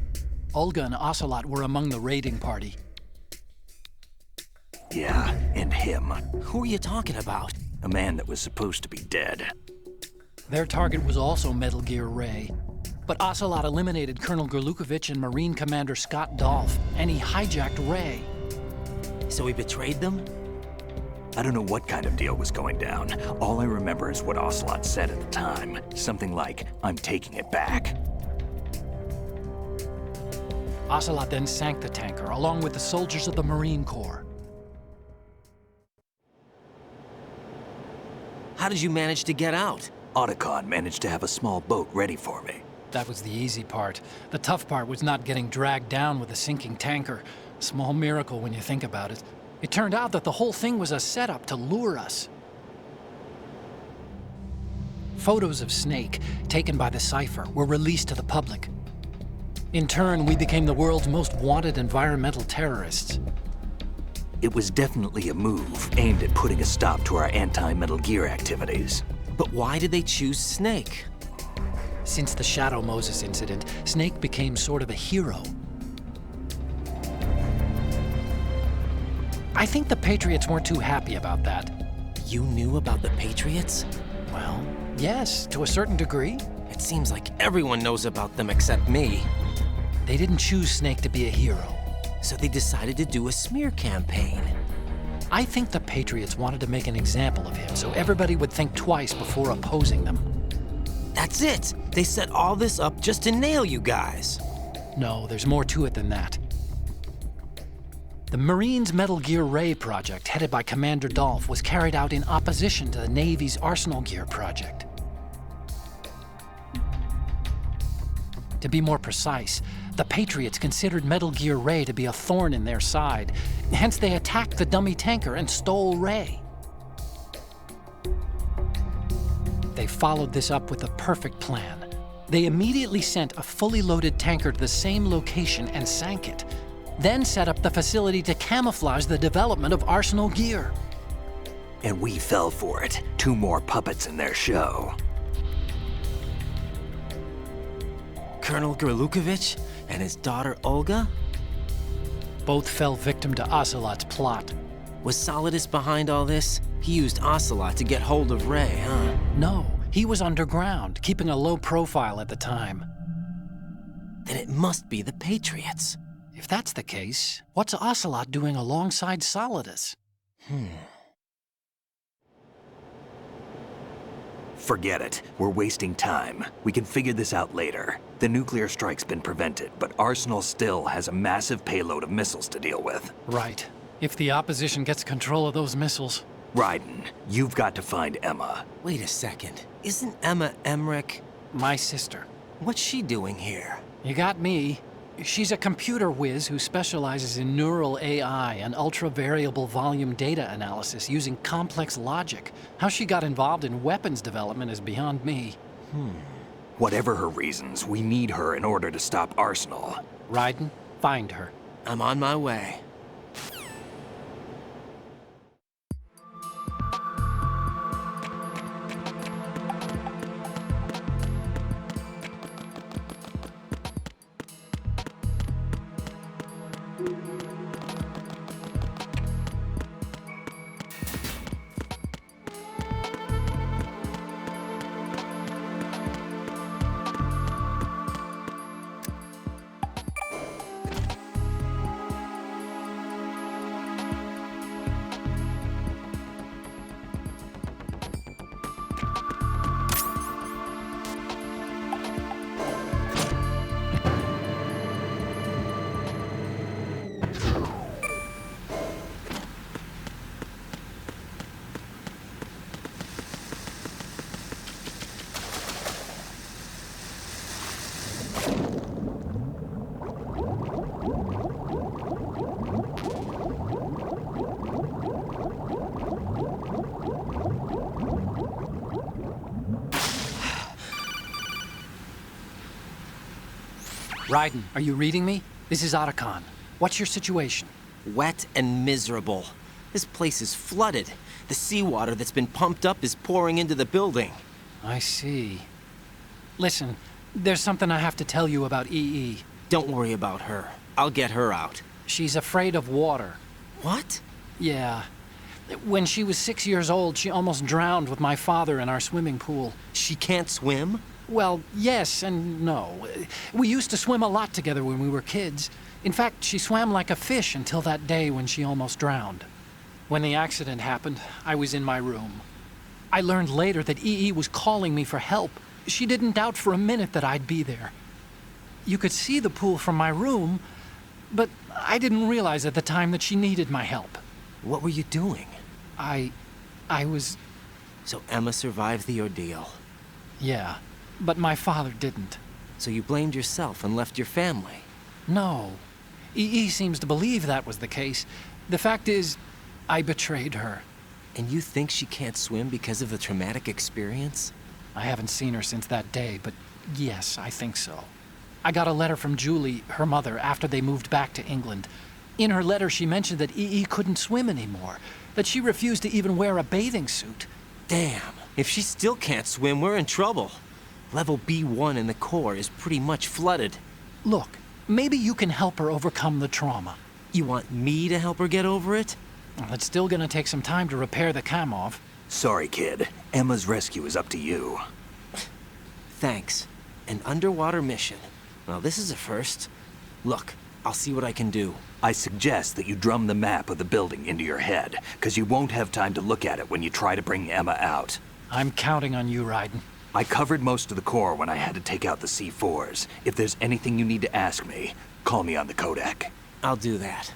Olga and Ocelot were among the raiding party. Yeah, and him. Who are you talking about? A man that was supposed to be dead. Their target was also Metal Gear Ray. But Ocelot eliminated Colonel Gerlukovich and Marine Commander Scott Dolph, and he hijacked Ray. So he betrayed them? I don't know what kind of deal was going down. All I remember is what Ocelot said at the time. Something like, "I'm taking it back." Ocelot then sank the tanker, along with the soldiers of the Marine Corps. How did you manage to get out? Otacon managed to have a small boat ready for me. That was the easy part. The tough part was not getting dragged down with a sinking tanker. A small miracle when you think about it. It turned out that the whole thing was a setup to lure us. Photos of Snake, taken by the Cypher, were released to the public. In turn, we became the world's most wanted environmental terrorists. It was definitely a move aimed at putting a stop to our anti-Metal Gear activities. But why did they choose Snake? Since the Shadow Moses incident, Snake became sort of a hero. I think the Patriots weren't too happy about that. You knew about the Patriots? Well, yes, to a certain degree. It seems like everyone knows about them except me. They didn't choose Snake to be a hero. So they decided to do a smear campaign. I think the Patriots wanted to make an example of him so everybody would think twice before opposing them. That's it! They set all this up just to nail you guys. No, there's more to it than that. The Marines' Metal Gear Ray project, headed by Commander Dolph, was carried out in opposition to the Navy's Arsenal Gear project. To be more precise, the Patriots considered Metal Gear Ray to be a thorn in their side. Hence, they attacked the dummy tanker and stole Ray. They followed this up with a perfect plan. They immediately sent a fully loaded tanker to the same location and sank it. Then set up the facility to camouflage the development of Arsenal Gear. And we fell for it. 2 more puppets in their show. Colonel Gerlukovich and his daughter Olga? Both fell victim to Ocelot's plot. Was Solidus behind all this? He used Ocelot to get hold of Ray, huh? No, he was underground, keeping a low profile at the time. Then it must be the Patriots. If that's the case, what's Ocelot doing alongside Solidus? Forget it. We're wasting time. We can figure this out later. The nuclear strike's been prevented, but Arsenal still has a massive payload of missiles to deal with. Right. If the opposition gets control of those missiles. Raiden, you've got to find Emma. Wait a second. Isn't Emma Emmerich? My sister. What's she doing here? You got me. She's a computer whiz who specializes in neural AI and ultra-variable volume data analysis using complex logic. How she got involved in weapons development is beyond me. Whatever her reasons, we need her in order to stop Arsenal. Raiden, find her. I'm on my way. Raiden, are you reading me? This is Otacon. What's your situation? Wet and miserable. This place is flooded. The seawater that's been pumped up is pouring into the building. I see. Listen, there's something I have to tell you about EE. Don't worry about her. I'll get her out. She's afraid of water. What? Yeah. When she was 6 years old, she almost drowned with my father in our swimming pool. She can't swim? Well, yes and no. We used to swim a lot together when we were kids. In fact, she swam like a fish until that day when she almost drowned. When the accident happened, I was in my room. I learned later that EE was calling me for help. She didn't doubt for a minute that I'd be there. You could see the pool from my room, but I didn't realize at the time that she needed my help. What were you doing? I was... So Emma survived the ordeal. Yeah, but my father didn't. So you blamed yourself and left your family? No. EE seems to believe that was the case. The fact is, I betrayed her. And you think she can't swim because of the traumatic experience? I haven't seen her since that day, but yes, I think so. I got a letter from Julie, her mother, after they moved back to England. In her letter, she mentioned that EE couldn't swim anymore, that she refused to even wear a bathing suit. Damn, if she still can't swim, we're in trouble. Level B1 in the core is pretty much flooded. Look, maybe you can help her overcome the trauma. You want me to help her get over it? Well, it's still gonna take some time to repair the Kamov. Sorry, kid. Emma's rescue is up to you. Thanks. An underwater mission. Well, this is a first. Look, I'll see what I can do. I suggest that you drum the map of the building into your head, because you won't have time to look at it when you try to bring Emma out. I'm counting on you, Raiden. I covered most of the core when I had to take out the C4s. If there's anything you need to ask me, call me on the codec. I'll do that.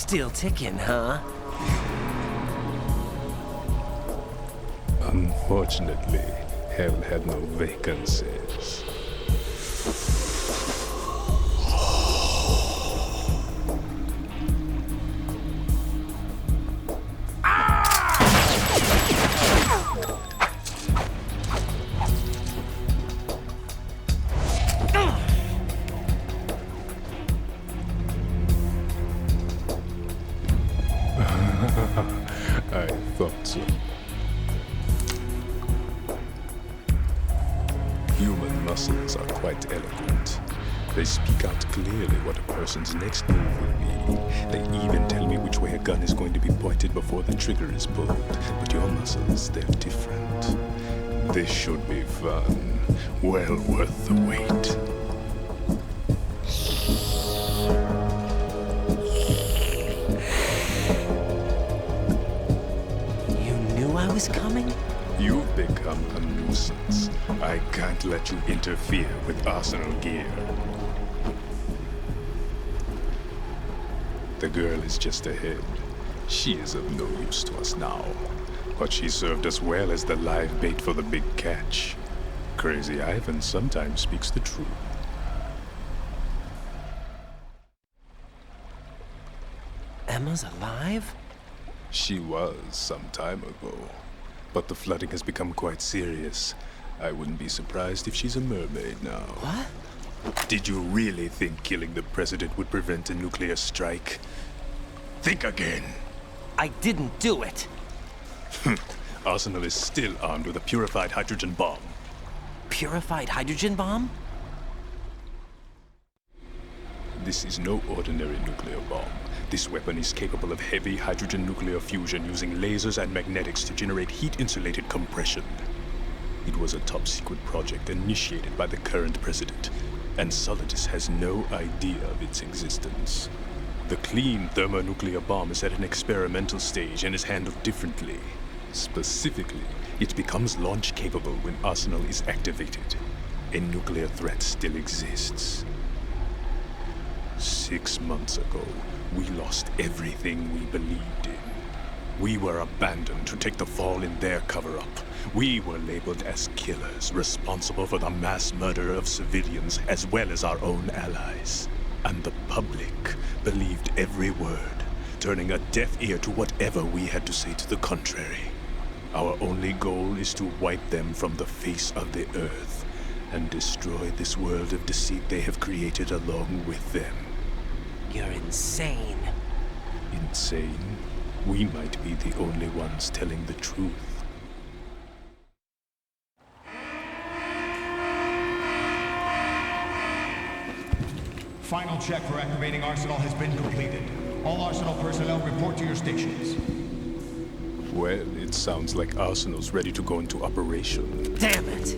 Still ticking, huh? Unfortunately, hell had no vacancies. I thought so. Human muscles are quite eloquent. They speak out clearly what a person's next move will be. They even tell me which way a gun is going to be pointed before the trigger is pulled. But your muscles, they're different. This should be fun. Well worth the wait. I was coming? You've become a nuisance. I can't let you interfere with Arsenal gear. The girl is just ahead. She is of no use to us now. But she served us well as the live bait for the big catch. Crazy Ivan sometimes speaks the truth. Emma's alive? She was some time ago. But the flooding has become quite serious. I wouldn't be surprised if she's a mermaid now. What? Did you really think killing the president would prevent a nuclear strike? Think again. I didn't do it. Arsenal is still armed with a purified hydrogen bomb. Purified hydrogen bomb? This is no ordinary nuclear bomb. This weapon is capable of heavy hydrogen nuclear fusion using lasers and magnetics to generate heat-insulated compression. It was a top-secret project initiated by the current president, and Solidus has no idea of its existence. The clean thermonuclear bomb is at an experimental stage and is handled differently. Specifically, it becomes launch-capable when Arsenal is activated. A nuclear threat still exists. 6 months ago, we lost everything we believed in. We were abandoned to take the fall in their cover-up. We were labeled as killers, responsible for the mass murder of civilians as well as our own allies. And the public believed every word, turning a deaf ear to whatever we had to say to the contrary. Our only goal is to wipe them from the face of the earth and destroy this world of deceit they have created along with them. You're insane. Insane? We might be the only ones telling the truth. Final check for activating Arsenal has been completed. All Arsenal personnel report to your stations. Well, it sounds like Arsenal's ready to go into operation. Damn it!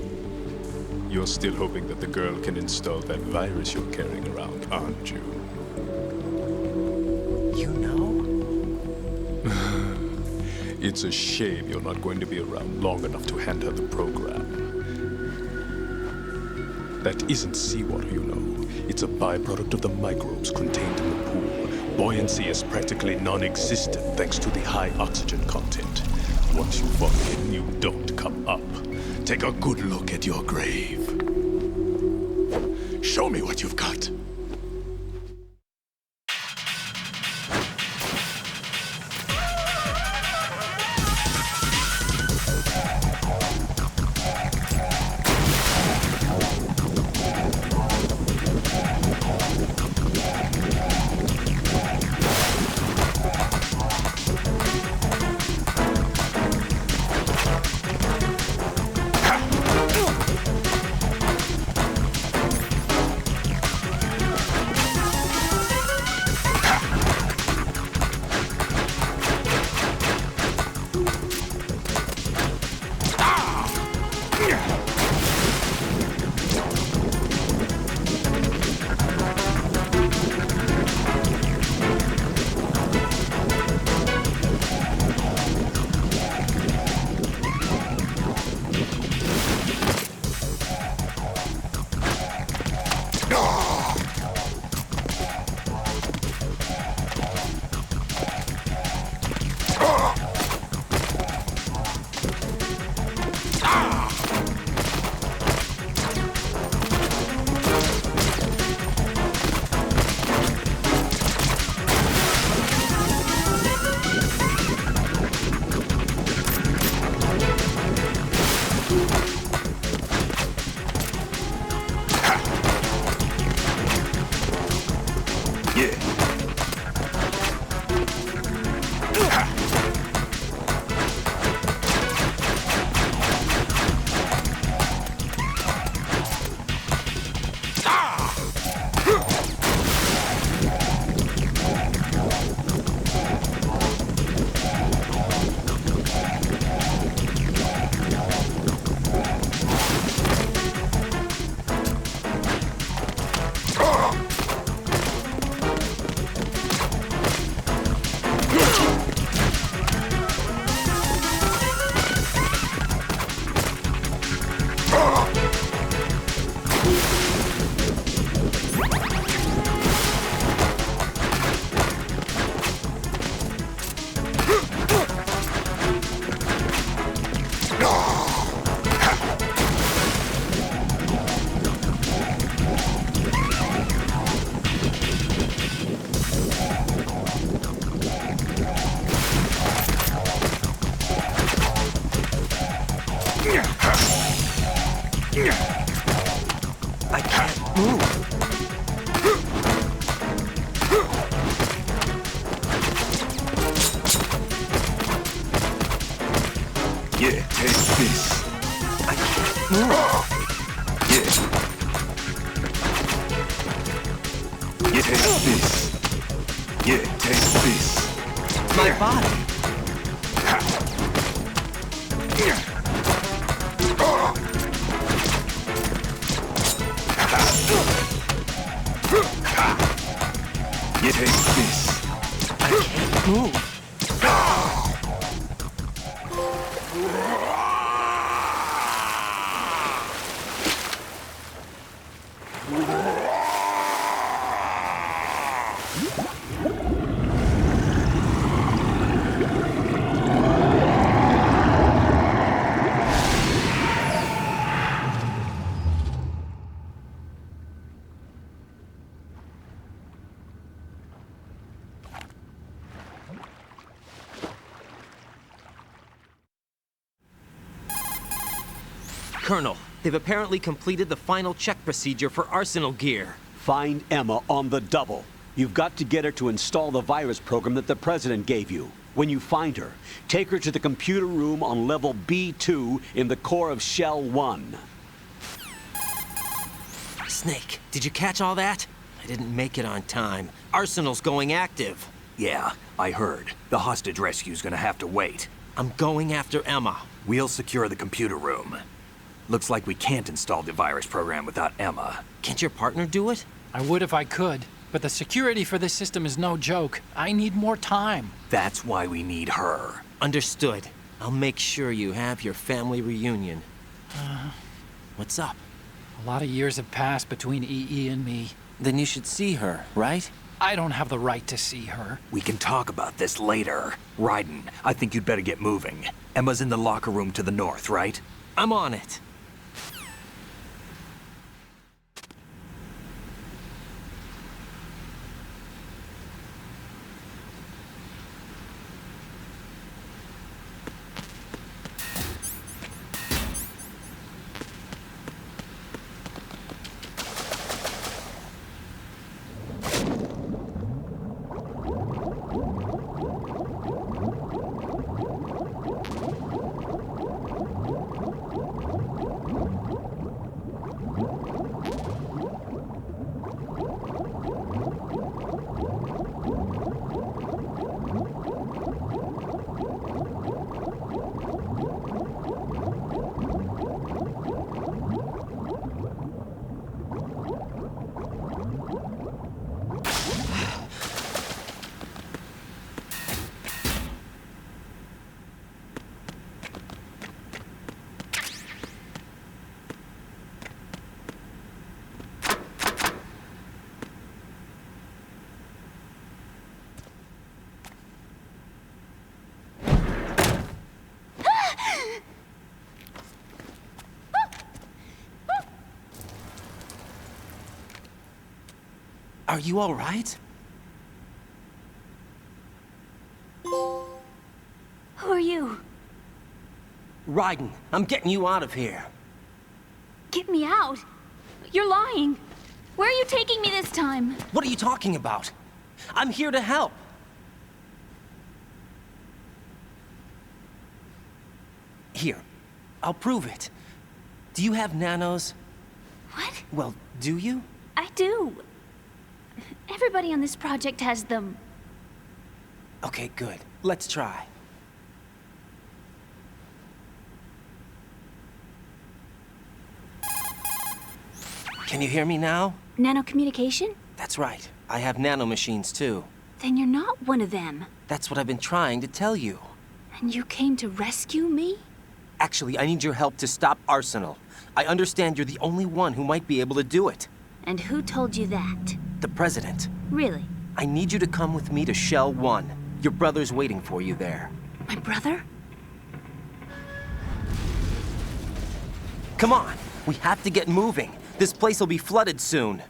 You're still hoping that the girl can install that virus you're carrying around, aren't you? You know? It's a shame you're not going to be around long enough to hand her the program. That isn't seawater, you know. It's a byproduct of the microbes contained in the pool. Buoyancy is practically non-existent thanks to the high oxygen content. Once you fall in, you don't come up. Take a good look at your grave. Show me what you've got. I can't move. Yeah, take this. I can't move. Yeah. Yeah, take this. Yeah, take this. My body. You take this. I can't move. Colonel, they've apparently completed the final check procedure for arsenal gear. Find Emma on the double. You've got to get her to install the virus program that the President gave you. When you find her, take her to the computer room on level B2 in the core of Shell 1. Snake, did you catch all that? I didn't make it on time. Arsenal's going active. Yeah, I heard. The hostage rescue's gonna have to wait. I'm going after Emma. We'll secure the computer room. Looks like we can't install the virus program without Emma. Can't your partner do it? I would if I could, but the security for this system is no joke. I need more time. That's why we need her. Understood. I'll make sure you have your family reunion. What's up? A lot of years have passed between EE and me. Then you should see her, right? I don't have the right to see her. We can talk about this later. Raiden, I think you'd better get moving. Emma's in the locker room to the north, right? I'm on it. Are you all right? Who are you? Raiden, I'm getting you out of here. Get me out? You're lying. Where are you taking me this time? What are you talking about? I'm here to help. Here, I'll prove it. Do you have nanos? What? Well, do you? I do. Everybody on this project has them. Okay, good. Let's try. Can you hear me now? Nanocommunication? That's right. I have nanomachines too. Then you're not one of them. That's what I've been trying to tell you. And you came to rescue me? Actually, I need your help to stop Arsenal. I understand you're the only one who might be able to do it. And who told you that? The President. Really? I need you to come with me to Shell 1. Your brother's waiting for you there. My brother? Come on! We have to get moving. This place will be flooded soon.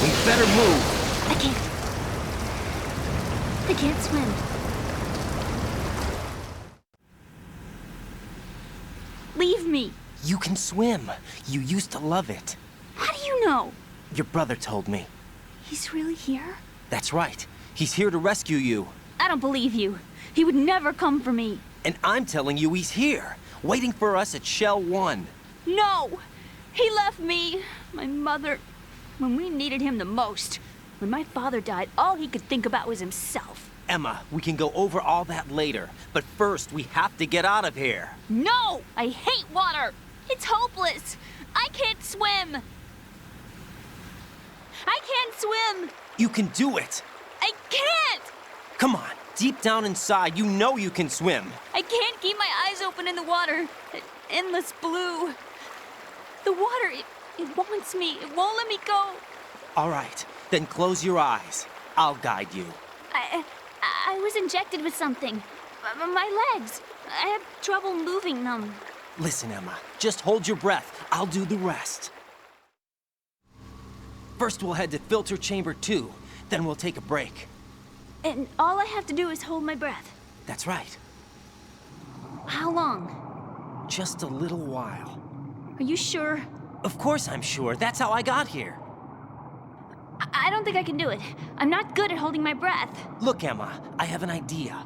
We better move. I can't swim. Leave me. You can swim. You used to love it. How do you know? Your brother told me. He's really here? That's right. He's here to rescue you. I don't believe you. He would never come for me. And I'm telling you he's here, waiting for us at Shell 1. No! He left me, my mother, when we needed him the most. When my father died, all he could think about was himself. Emma, we can go over all that later, but first we have to get out of here. No! I hate water! It's hopeless! I can't swim! I can't swim! You can do it! I can't! Come on, deep down inside, you know you can swim. I can't keep my eyes open in the water. Endless blue. The water, it wants me. It won't let me go. All right, then close your eyes. I'll guide you. I was injected with something. My legs. I have trouble moving them. Listen, Emma, just hold your breath. I'll do the rest. First, we'll head to filter chamber 2. Then we'll take a break. And all I have to do is hold my breath. That's right. How long? Just a little while. Are you sure? Of course I'm sure. That's how I got here. I don't think I can do it. I'm not good at holding my breath. Look, Emma, I have an idea.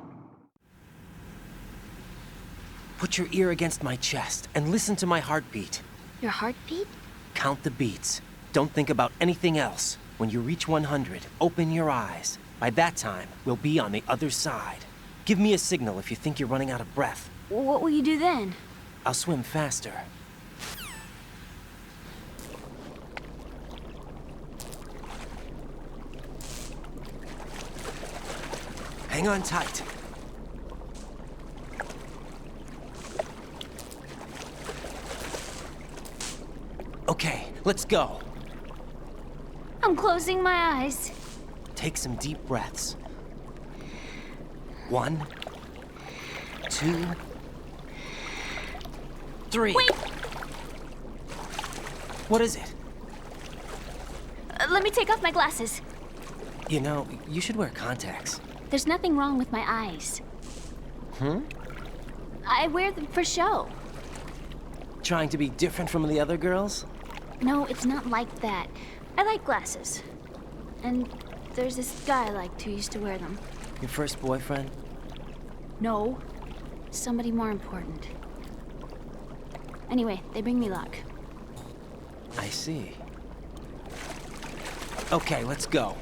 Put your ear against my chest and listen to my heartbeat. Your heartbeat? Count the beats. Don't think about anything else. When you reach 100, open your eyes. By that time, we'll be on the other side. Give me a signal if you think you're running out of breath. What will you do then? I'll swim faster. Hang on tight. Okay, let's go. I'm closing my eyes. Take some deep breaths. 1, 2, 3. Wait! What is it? Let me take off my glasses. You know, you should wear contacts. There's nothing wrong with my eyes. I wear them for show. Trying to be different from the other girls? No, it's not like that. I like glasses. And there's this guy I liked who used to wear them. Your first boyfriend? No. Somebody more important. Anyway, they bring me luck. I see. Okay, let's go.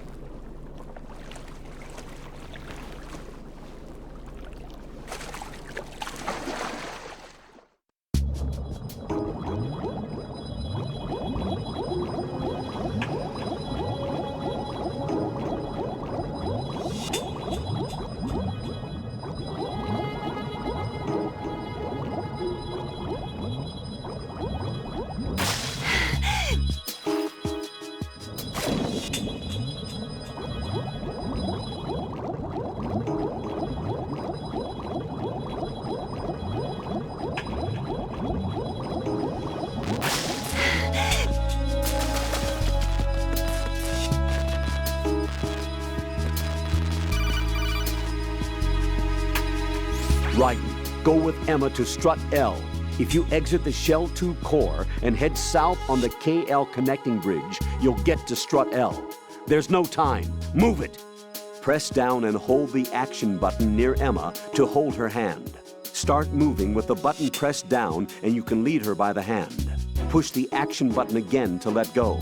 Raiden, go with Emma to strut L. If you exit the Shell 2 core and head south on the KL connecting bridge, you'll get to strut L. There's no time. Move it. Press down and hold the action button near Emma to hold her hand. Start moving with the button pressed down and you can lead her by the hand. Push the action button again to let go.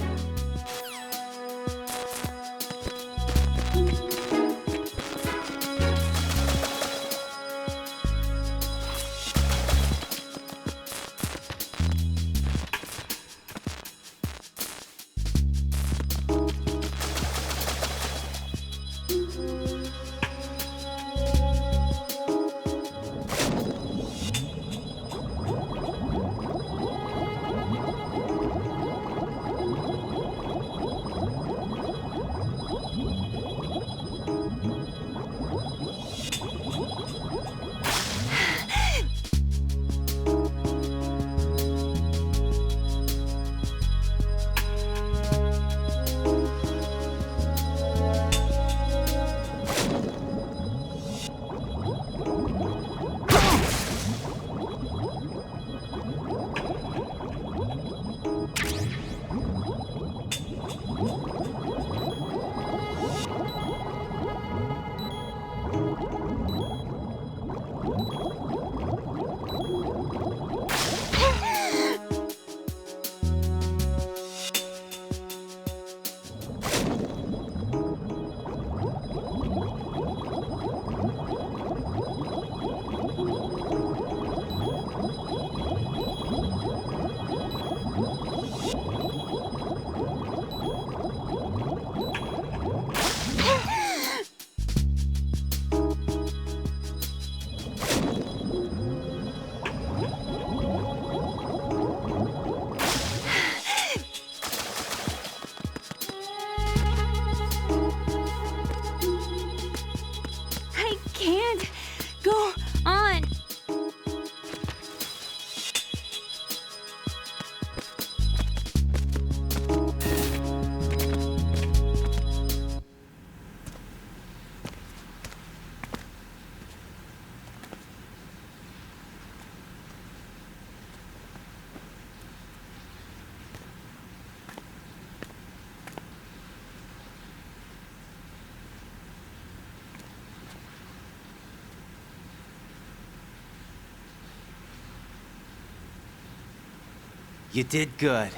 You did good.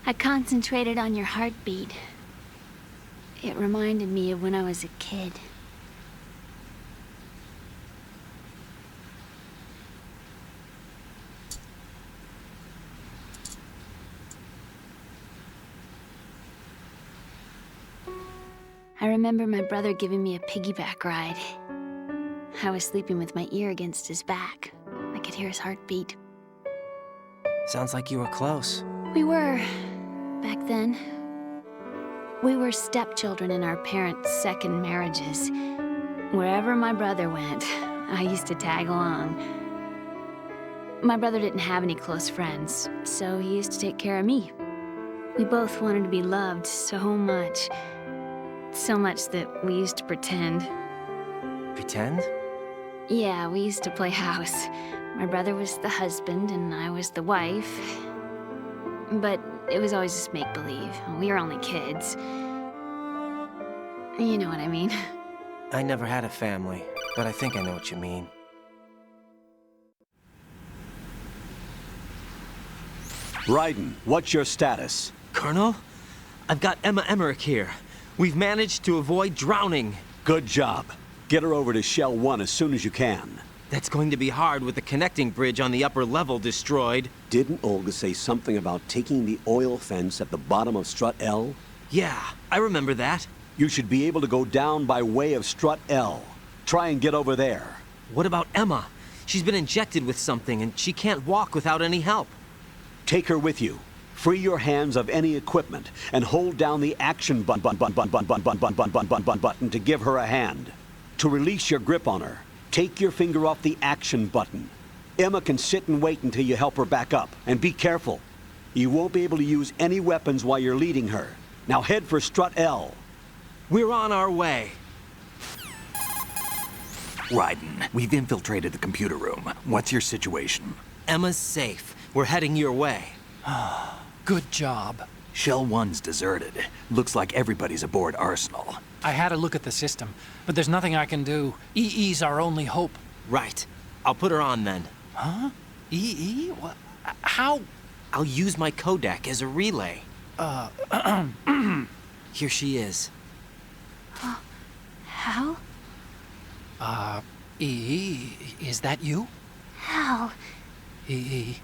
I concentrated on your heartbeat. It reminded me of when I was a kid. I remember my brother giving me a piggyback ride. I was sleeping with my ear against his back. I could hear his heartbeat. Sounds like you were close. We were, back then. We were stepchildren in our parents' second marriages. Wherever my brother went, I used to tag along. My brother didn't have any close friends, so he used to take care of me. We both wanted to be loved so much. So much that we used to pretend. Pretend? Yeah, we used to play house. My brother was the husband and I was the wife. But it was always just make-believe. We were only kids. You know what I mean. I never had a family, but I think I know what you mean. Raiden, what's your status? Colonel, I've got Emma Emmerich here. We've managed to avoid drowning. Good job. Get her over to Shell 1 as soon as you can. That's going to be hard with the connecting bridge on the upper level destroyed. Didn't Olga say something about taking the oil fence at the bottom of Strut L? Yeah, I remember that. You should be able to go down by way of Strut L. Try and get over there. What about Emma? She's been injected with something and she can't walk without any help. Take her with you. Free your hands of any equipment and hold down the action button to give her a hand. To release your grip on her, take your finger off the action button. Emma can sit and wait until you help her back up. And be careful. You won't be able to use any weapons while you're leading her. Now head for Strut L. We're on our way. Raiden, we've infiltrated the computer room. What's your situation? Emma's safe. We're heading your way. Good job. Shell 1's deserted. Looks like everybody's aboard Arsenal. I had a look at the system, but there's nothing I can do. EE's our only hope. Right. I'll put her on then. Huh? EE? What? How? I'll use my Kodak as a relay. Here she is. Hal? EE, is that you? Hal. EE.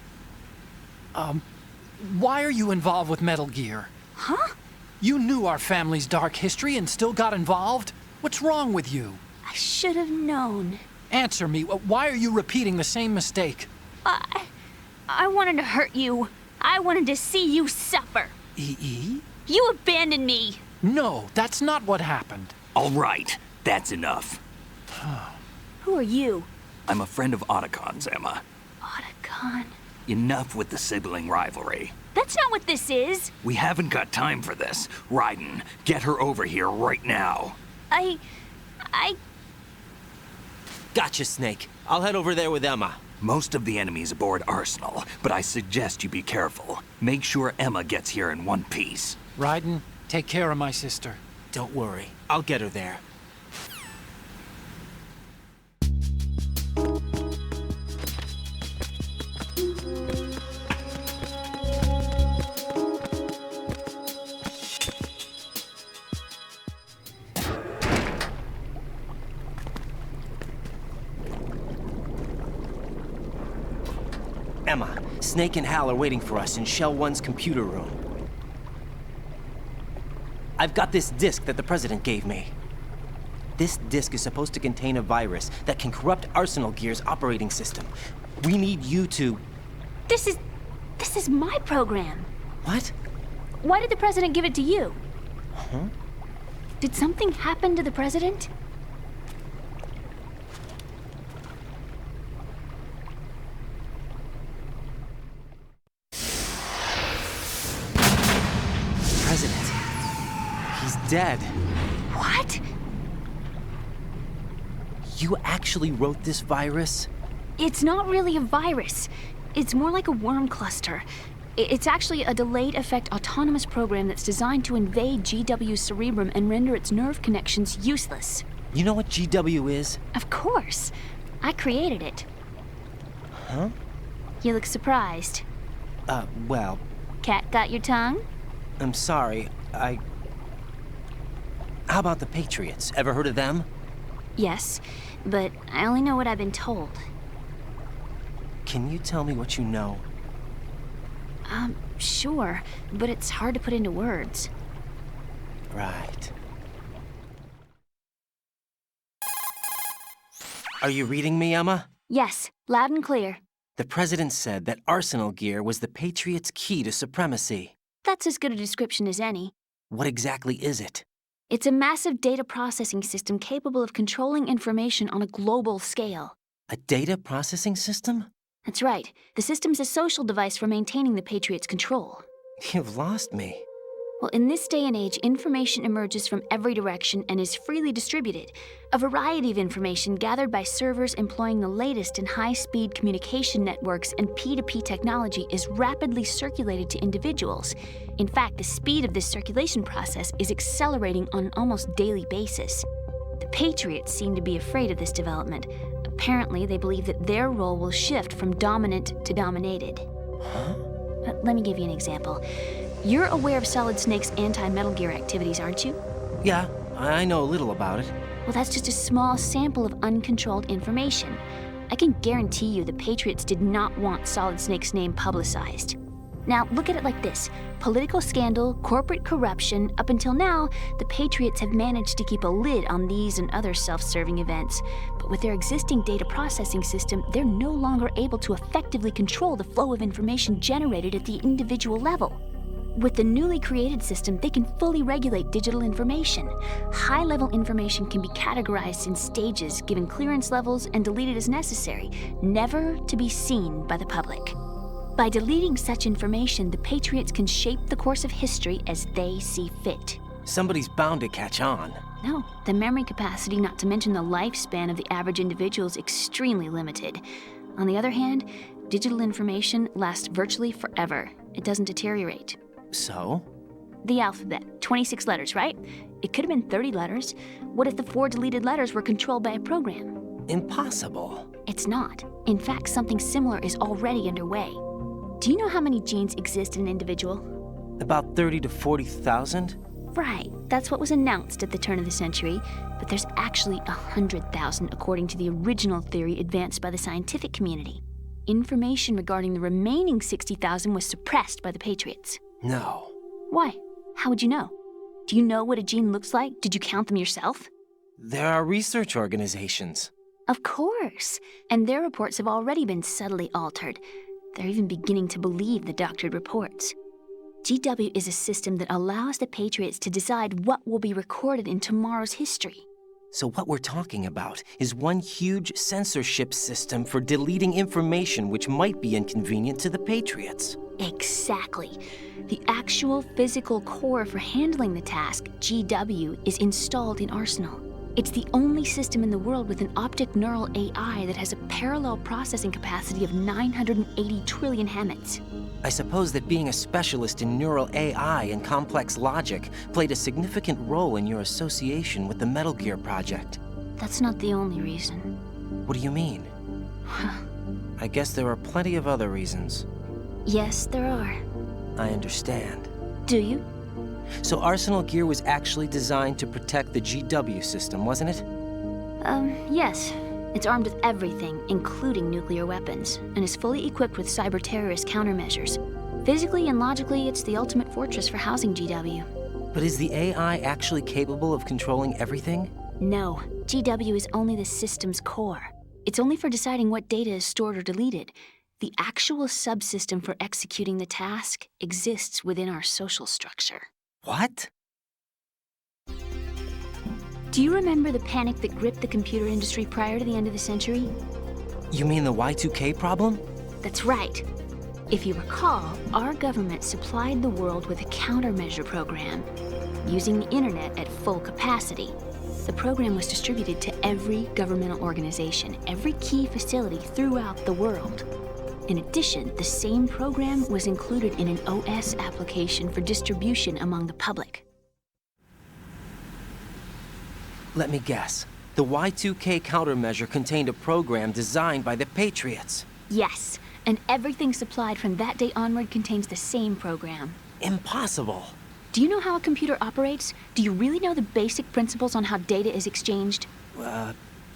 Why are you involved with Metal Gear? Huh? You knew our family's dark history and still got involved? What's wrong with you? I should have known. Answer me. Why are you repeating the same mistake? I wanted to hurt you. I wanted to see you suffer. EE? You abandoned me. No, that's not what happened. All right, that's enough. Who are you? I'm a friend of Otacon's, Emma. Otacon. Enough with the sibling rivalry. That's not what this is. We haven't got time for this. Raiden, get her over here right now. I... Gotcha, Snake. I'll head over there with Emma. Most of the enemy's aboard Arsenal, but I suggest you be careful. Make sure Emma gets here in one piece. Raiden, take care of my sister. Don't worry. I'll get her there. Emma, Snake and Hal are waiting for us in Shell 1's computer room. I've got this disk that the President gave me. This disk is supposed to contain a virus that can corrupt Arsenal Gear's operating system. We need you to... This is my program. What? Why did the President give it to you? Huh? Did something happen to the President? President. He's dead. What? You actually wrote this virus? It's not really a virus. It's more like a worm cluster. It's actually a delayed effect autonomous program that's designed to invade GW's cerebrum and render its nerve connections useless. You know what GW is? Of course. I created it. Huh? You look surprised. Well... Cat got your tongue? I'm sorry, How about the Patriots? Ever heard of them? Yes, but I only know what I've been told. Can you tell me what you know? Sure, but it's hard to put into words. Right. Are you reading me, Emma? Yes, loud and clear. The President said that Arsenal Gear was the Patriots' key to supremacy. That's as good a description as any. What exactly is it? It's a massive data processing system capable of controlling information on a global scale. A data processing system? That's right. The system's a social device for maintaining the Patriots' control. You've lost me. Well, in this day and age, information emerges from every direction and is freely distributed. A variety of information gathered by servers employing the latest in high-speed communication networks and P2P technology is rapidly circulated to individuals. In fact, the speed of this circulation process is accelerating on an almost daily basis. The Patriots seem to be afraid of this development. Apparently, they believe that their role will shift from dominant to dominated. Huh? Let me give you an example. You're aware of Solid Snake's anti-Metal Gear activities, aren't you? Yeah, I know a little about it. Well, that's just a small sample of uncontrolled information. I can guarantee you the Patriots did not want Solid Snake's name publicized. Now, look at it like this. Political scandal, corporate corruption, up until now, the Patriots have managed to keep a lid on these and other self-serving events. But with their existing data processing system, they're no longer able to effectively control the flow of information generated at the individual level. With the newly created system, they can fully regulate digital information. High-level information can be categorized in stages, given clearance levels, and deleted as necessary, never to be seen by the public. By deleting such information, the Patriots can shape the course of history as they see fit. Somebody's bound to catch on. No, the memory capacity, not to mention the lifespan of the average individual, is extremely limited. On the other hand, digital information lasts virtually forever. It doesn't deteriorate. So? The alphabet, 26 letters, right? It could have been 30 letters. What if the 4 deleted letters were controlled by a program? Impossible. It's not. In fact, something similar is already underway. Do you know how many genes exist in an individual? About 30 to 40,000? Right, that's what was announced at the turn of the century, but there's actually 100,000 according to the original theory advanced by the scientific community. Information regarding the remaining 60,000 was suppressed by the Patriots. No. Why? How would you know? Do you know what a gene looks like? Did you count them yourself? There are research organizations. Of course, and their reports have already been subtly altered. They're even beginning to believe the doctored reports. GW is a system that allows the Patriots to decide what will be recorded in tomorrow's history. So what we're talking about is one huge censorship system for deleting information which might be inconvenient to the Patriots. Exactly. The actual physical core for handling the task, GW, is installed in Arsenal. It's the only system in the world with an optic neural AI that has a parallel processing capacity of 980 trillion Hammets. I suppose that being a specialist in neural AI and complex logic played a significant role in your association with the Metal Gear project. That's not the only reason. What do you mean? I guess there are plenty of other reasons. Yes, there are. I understand. Do you? So Arsenal Gear was actually designed to protect the GW system, wasn't it? Yes. It's armed with everything, including nuclear weapons, and is fully equipped with cyber-terrorist countermeasures. Physically and logically, it's the ultimate fortress for housing GW. But is the AI actually capable of controlling everything? No. GW is only the system's core. It's only for deciding what data is stored or deleted. The actual subsystem for executing the task exists within our social structure. What? Do you remember the panic that gripped the computer industry prior to the end of the century? You mean the Y2K problem? That's right. If you recall, our government supplied the world with a countermeasure program, using the internet at full capacity. The program was distributed to every governmental organization, every key facility throughout the world. In addition, the same program was included in an OS application for distribution among the public. Let me guess. The Y2K countermeasure contained a program designed by the Patriots. Yes, and everything supplied from that day onward contains the same program. Impossible. Do you know how a computer operates? Do you really know the basic principles on how data is exchanged?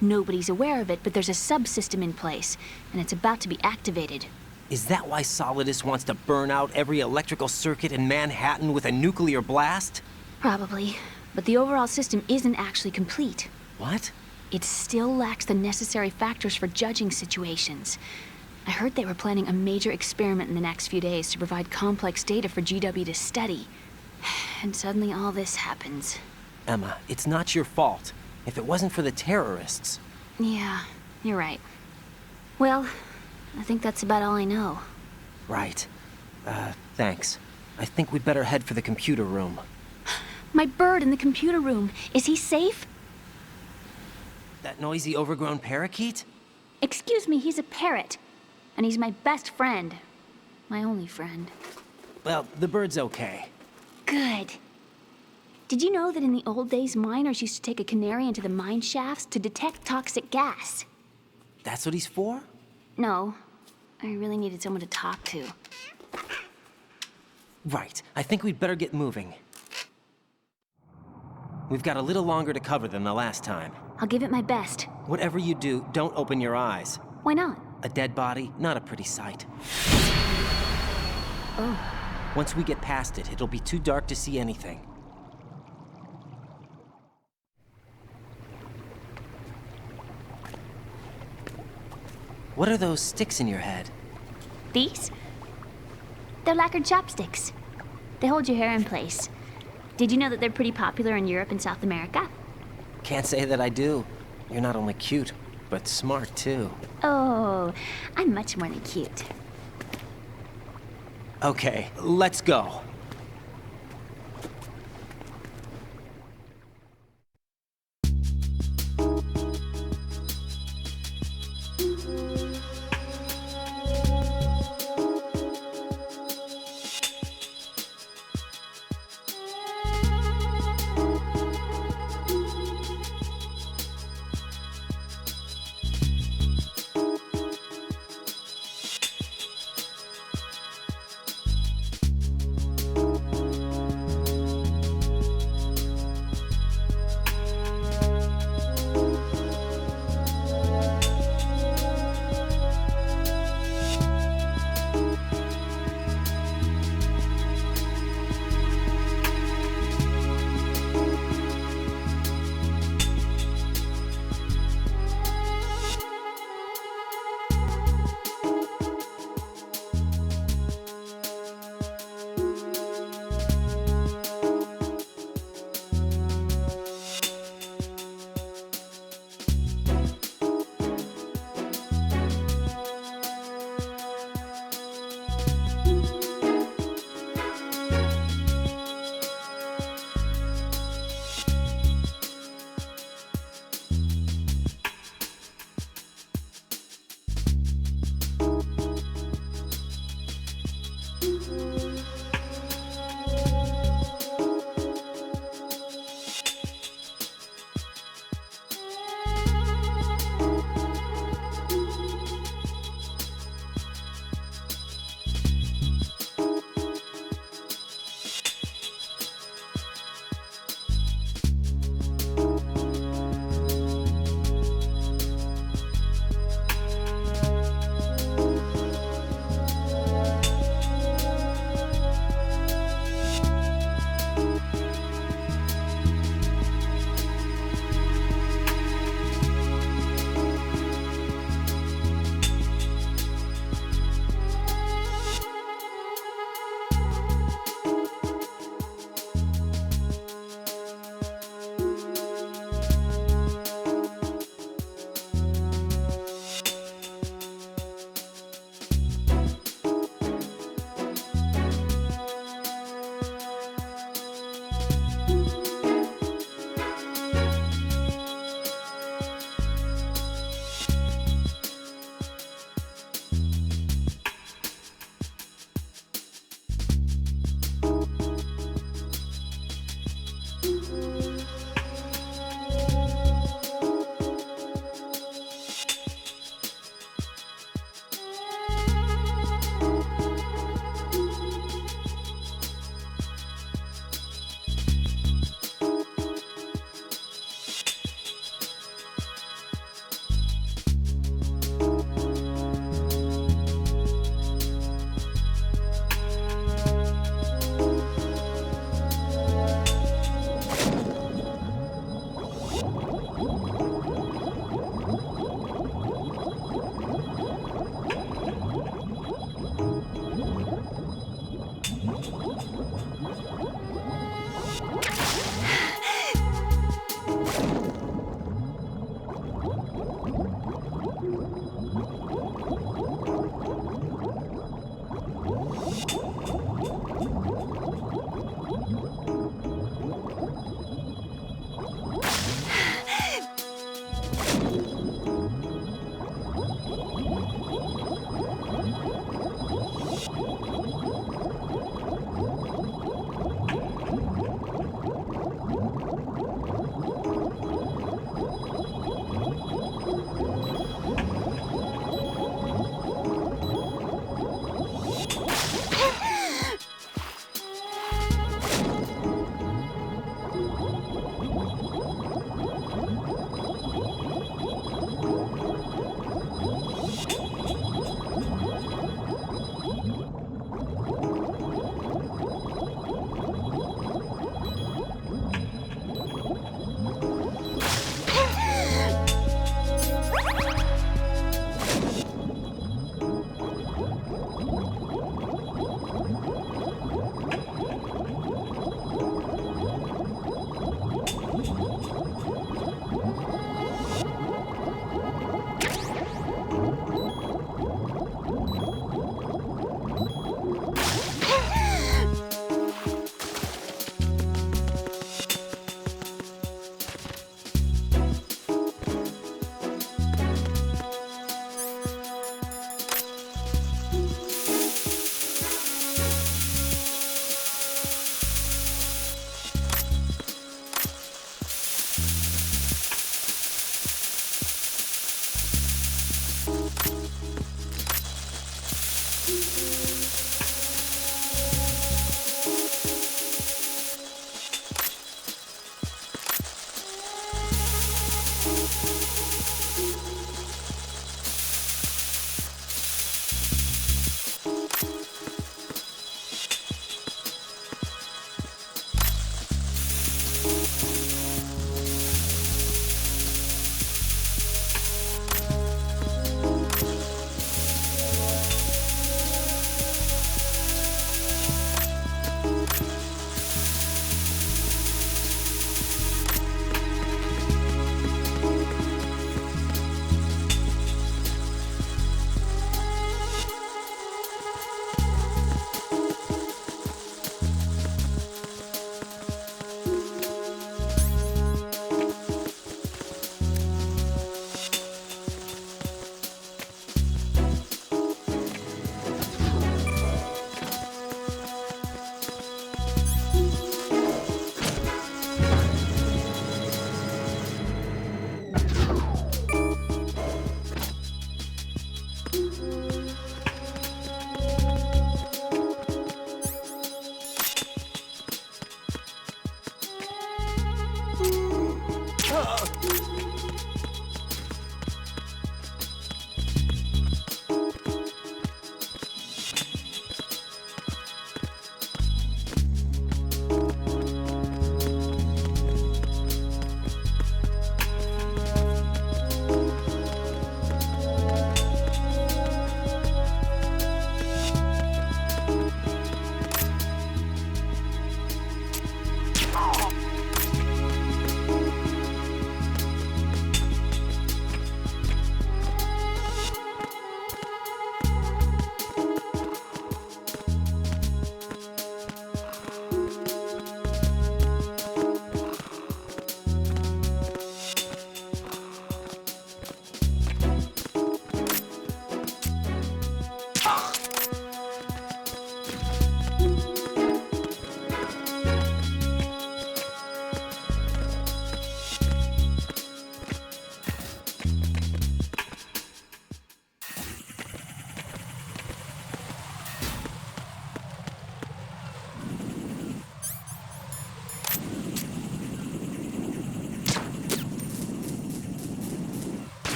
Nobody's aware of it, but there's a subsystem in place, and it's about to be activated. Is that why Solidus wants to burn out every electrical circuit in Manhattan with a nuclear blast? Probably, but the overall system isn't actually complete. What? It still lacks the necessary factors for judging situations. I heard they were planning a major experiment in the next few days to provide complex data for GW to study. And suddenly all this happens. Emma, it's not your fault. If it wasn't for the terrorists... Yeah, you're right. Well, I think that's about all I know. Right. Thanks. I think we'd better head for the computer room. My bird in the computer room. Is he safe? That noisy, overgrown parakeet? Excuse me, he's a parrot. And he's my best friend. My only friend. Well, the bird's okay. Good. Did you know that in the old days, miners used to take a canary into the mine shafts to detect toxic gas? That's what he's for? No. I really needed someone to talk to. Right. I think we'd better get moving. We've got a little longer to cover than the last time. I'll give it my best. Whatever you do, don't open your eyes. Why not? A dead body, not a pretty sight. Oh. Once we get past it, it'll be too dark to see anything. What are those sticks in your head? These? They're lacquered chopsticks. They hold your hair in place. Did you know that they're pretty popular in Europe and South America? Can't say that I do. You're not only cute, but smart too. Oh, I'm much more than cute. Okay, let's go.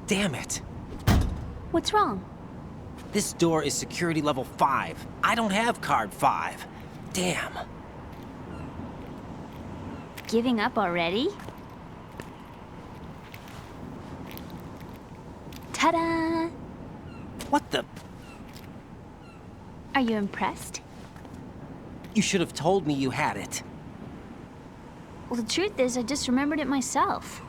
Damn it. What's wrong? This door is security level 5. I don't have card 5. Damn. Giving up already? Ta-da! What the? Are you impressed? You should have told me you had it. Well, the truth is, I just remembered it myself.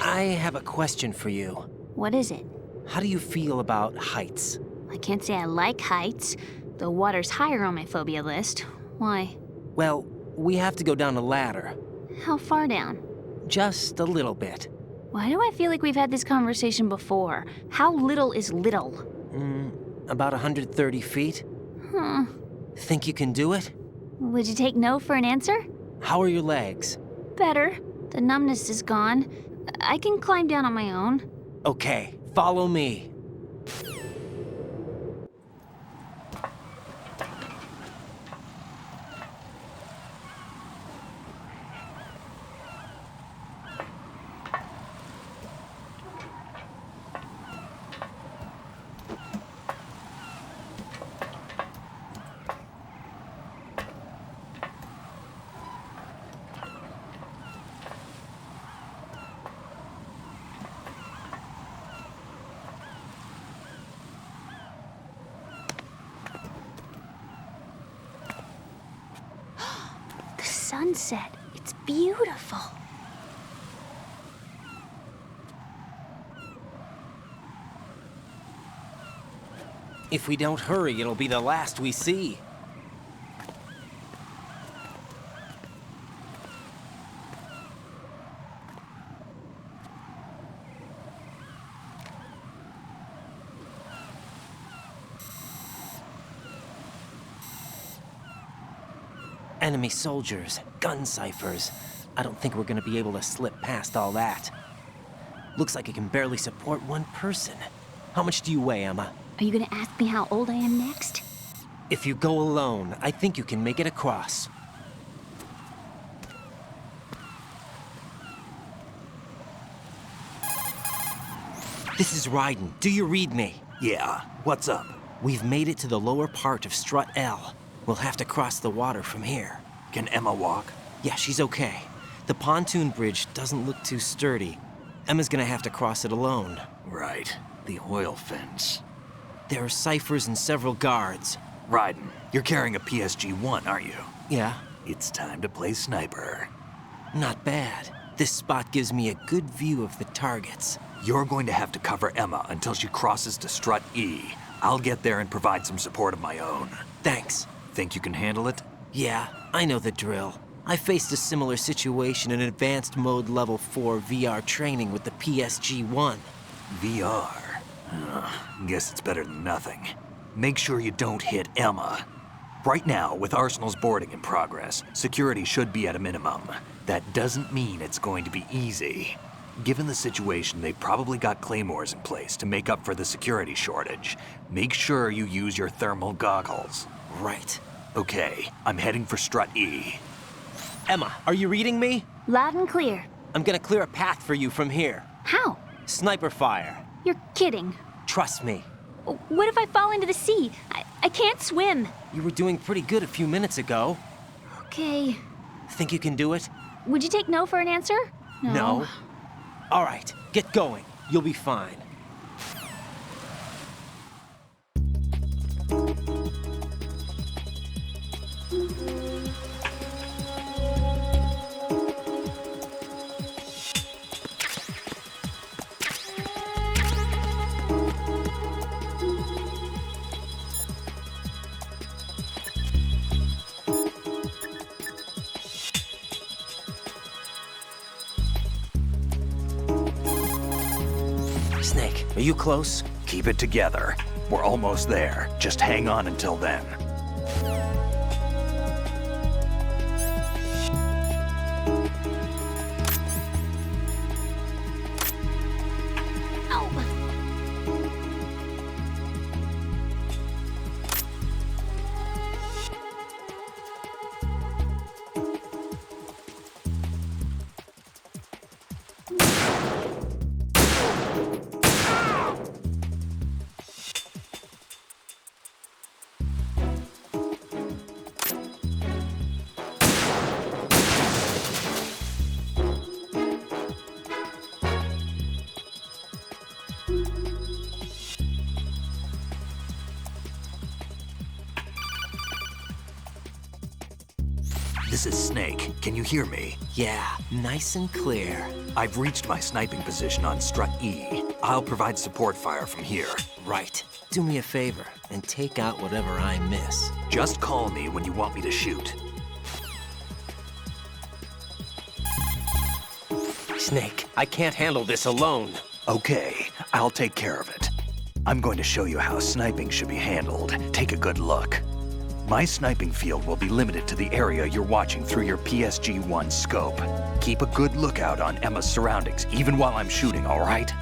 I have a question for you. What is it? How do you feel about heights? I can't say I like heights, though water's higher on my phobia list. Why? Well, we have to go down a ladder. How far down? Just a little bit. Why do I feel like we've had this conversation before? How little is little? About 130 feet. Huh. Think you can do it? Would you take no for an answer? How are your legs? Better. The numbness is gone. I can climb down on my own. Okay, follow me. Sunset. It's beautiful. If we don't hurry, it'll be the last we see. Enemy soldiers, gun ciphers. I don't think we're gonna be able to slip past all that. Looks like it can barely support one person. How much do you weigh, Emma? Are you gonna ask me how old I am next? If you go alone, I think you can make it across. This is Ryden. Do you read me? Yeah, what's up? We've made it to the lower part of Strut L. We'll have to cross the water from here. Can Emma walk? Yeah, she's okay. The pontoon bridge doesn't look too sturdy. Emma's gonna have to cross it alone. Right, the oil fence. There are ciphers and several guards. Ryden, you're carrying a PSG-1, aren't you? Yeah, It's time to play sniper. not bad. This spot gives me a good view of the targets. You're going to have to cover Emma until she crosses to Strut E. I'll get there and provide some support of my own. Thanks. Think you can handle it? Yeah, I know the drill. I faced a similar situation in advanced mode level 4 VR training with the PSG-1. VR? Guess it's better than nothing. Make sure you don't hit Emma. Right now, with Arsenal's boarding in progress, security should be at a minimum. That doesn't mean it's going to be easy. Given the situation, they've probably got claymores in place to make up for the security shortage. Make sure you use your thermal goggles. Right. Okay, I'm heading for Strut E. Emma, are you reading me? Loud and clear. I'm gonna clear a path for you from here. How? Sniper fire. You're kidding. Trust me. What if I fall into the sea? I can't swim. You were doing pretty good a few minutes ago. Okay. Think you can do it? Would you take no for an answer? No. All right, get going. You'll be fine. Snake, are you close? Keep it together. We're almost there. Just hang on until then. This is Snake. Can you hear me? Yeah, nice and clear. I've reached my sniping position on Strut E. I'll provide support fire from here. Right. Do me a favor and take out whatever I miss. Just call me when you want me to shoot. Snake, I can't handle this alone. Okay, I'll take care of it. I'm going to show you how sniping should be handled. Take a good look. My sniping field will be limited to the area you're watching through your PSG-1 scope. Keep a good lookout on Emma's surroundings, even while I'm shooting, all right?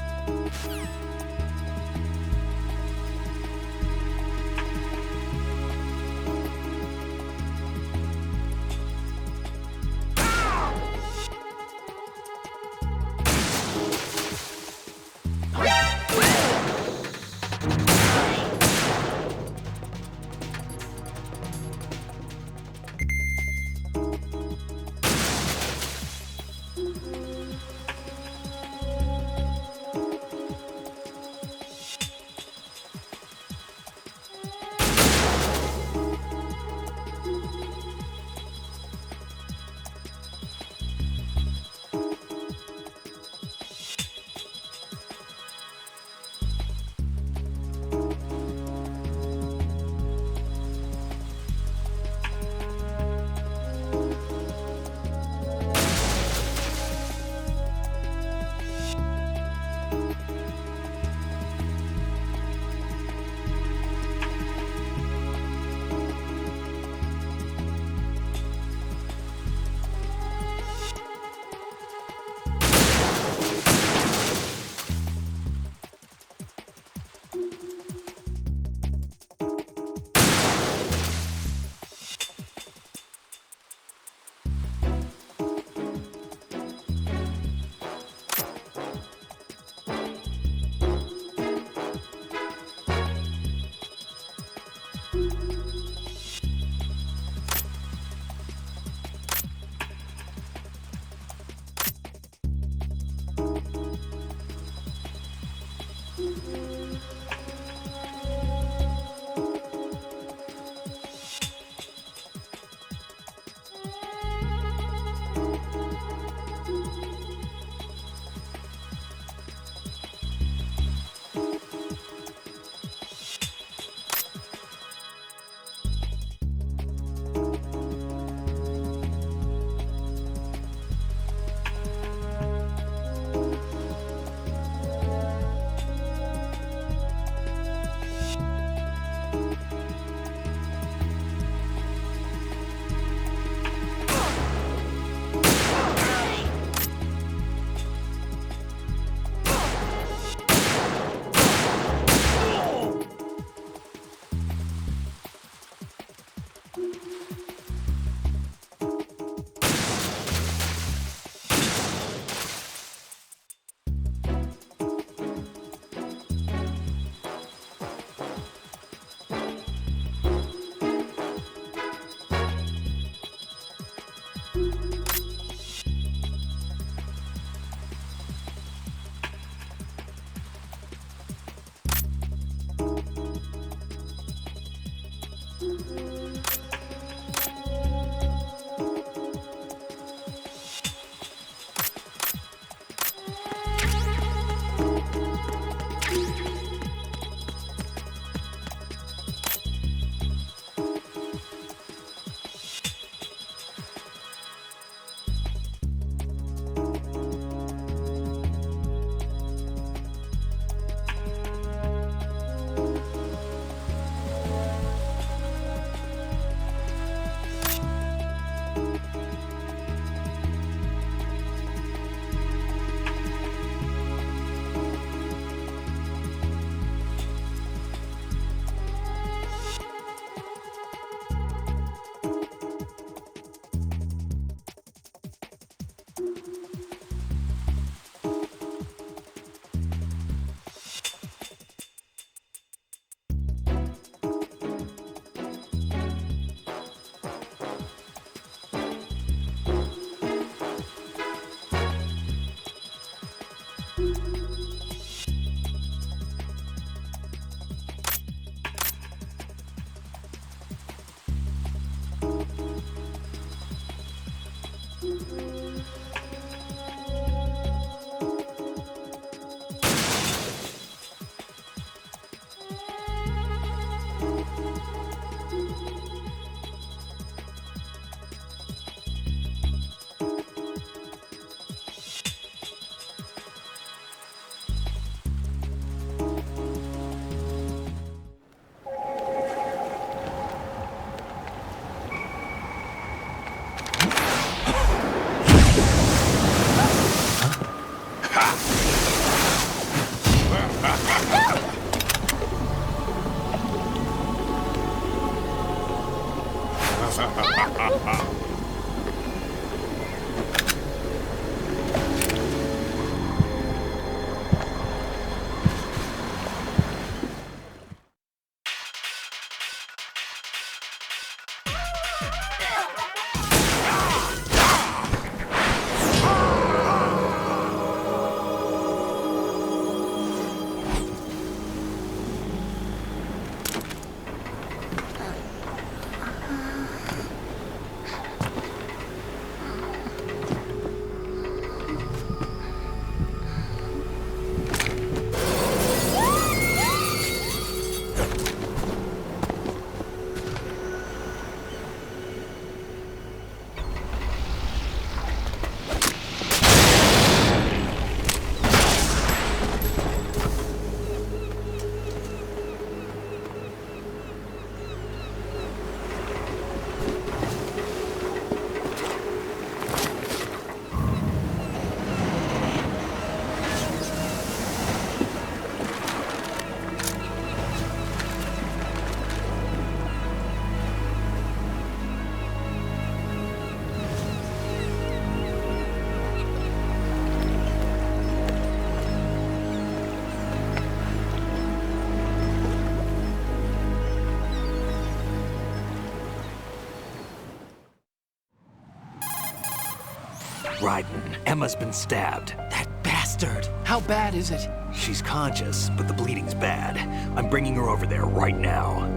Raiden, Emma's been stabbed. That bastard! How bad is it? She's conscious, but the bleeding's bad. I'm bringing her over there right now.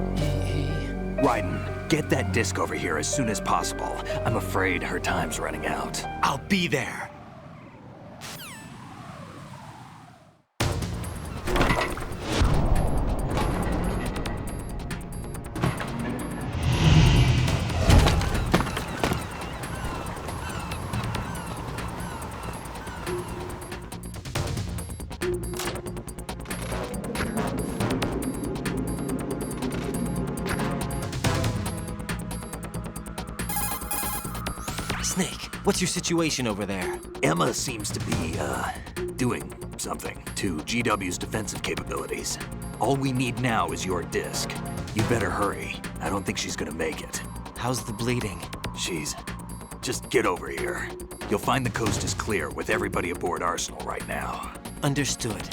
Raiden, get that disc over here as soon as possible. I'm afraid her time's running out. I'll be there. Snake, what's your situation over there? Emma seems to be, doing something to GW's defensive capabilities. All we need now is your disc. You better hurry. I don't think she's gonna make it. How's the bleeding? Just get over here. You'll find the coast is clear with everybody aboard Arsenal right now. Understood.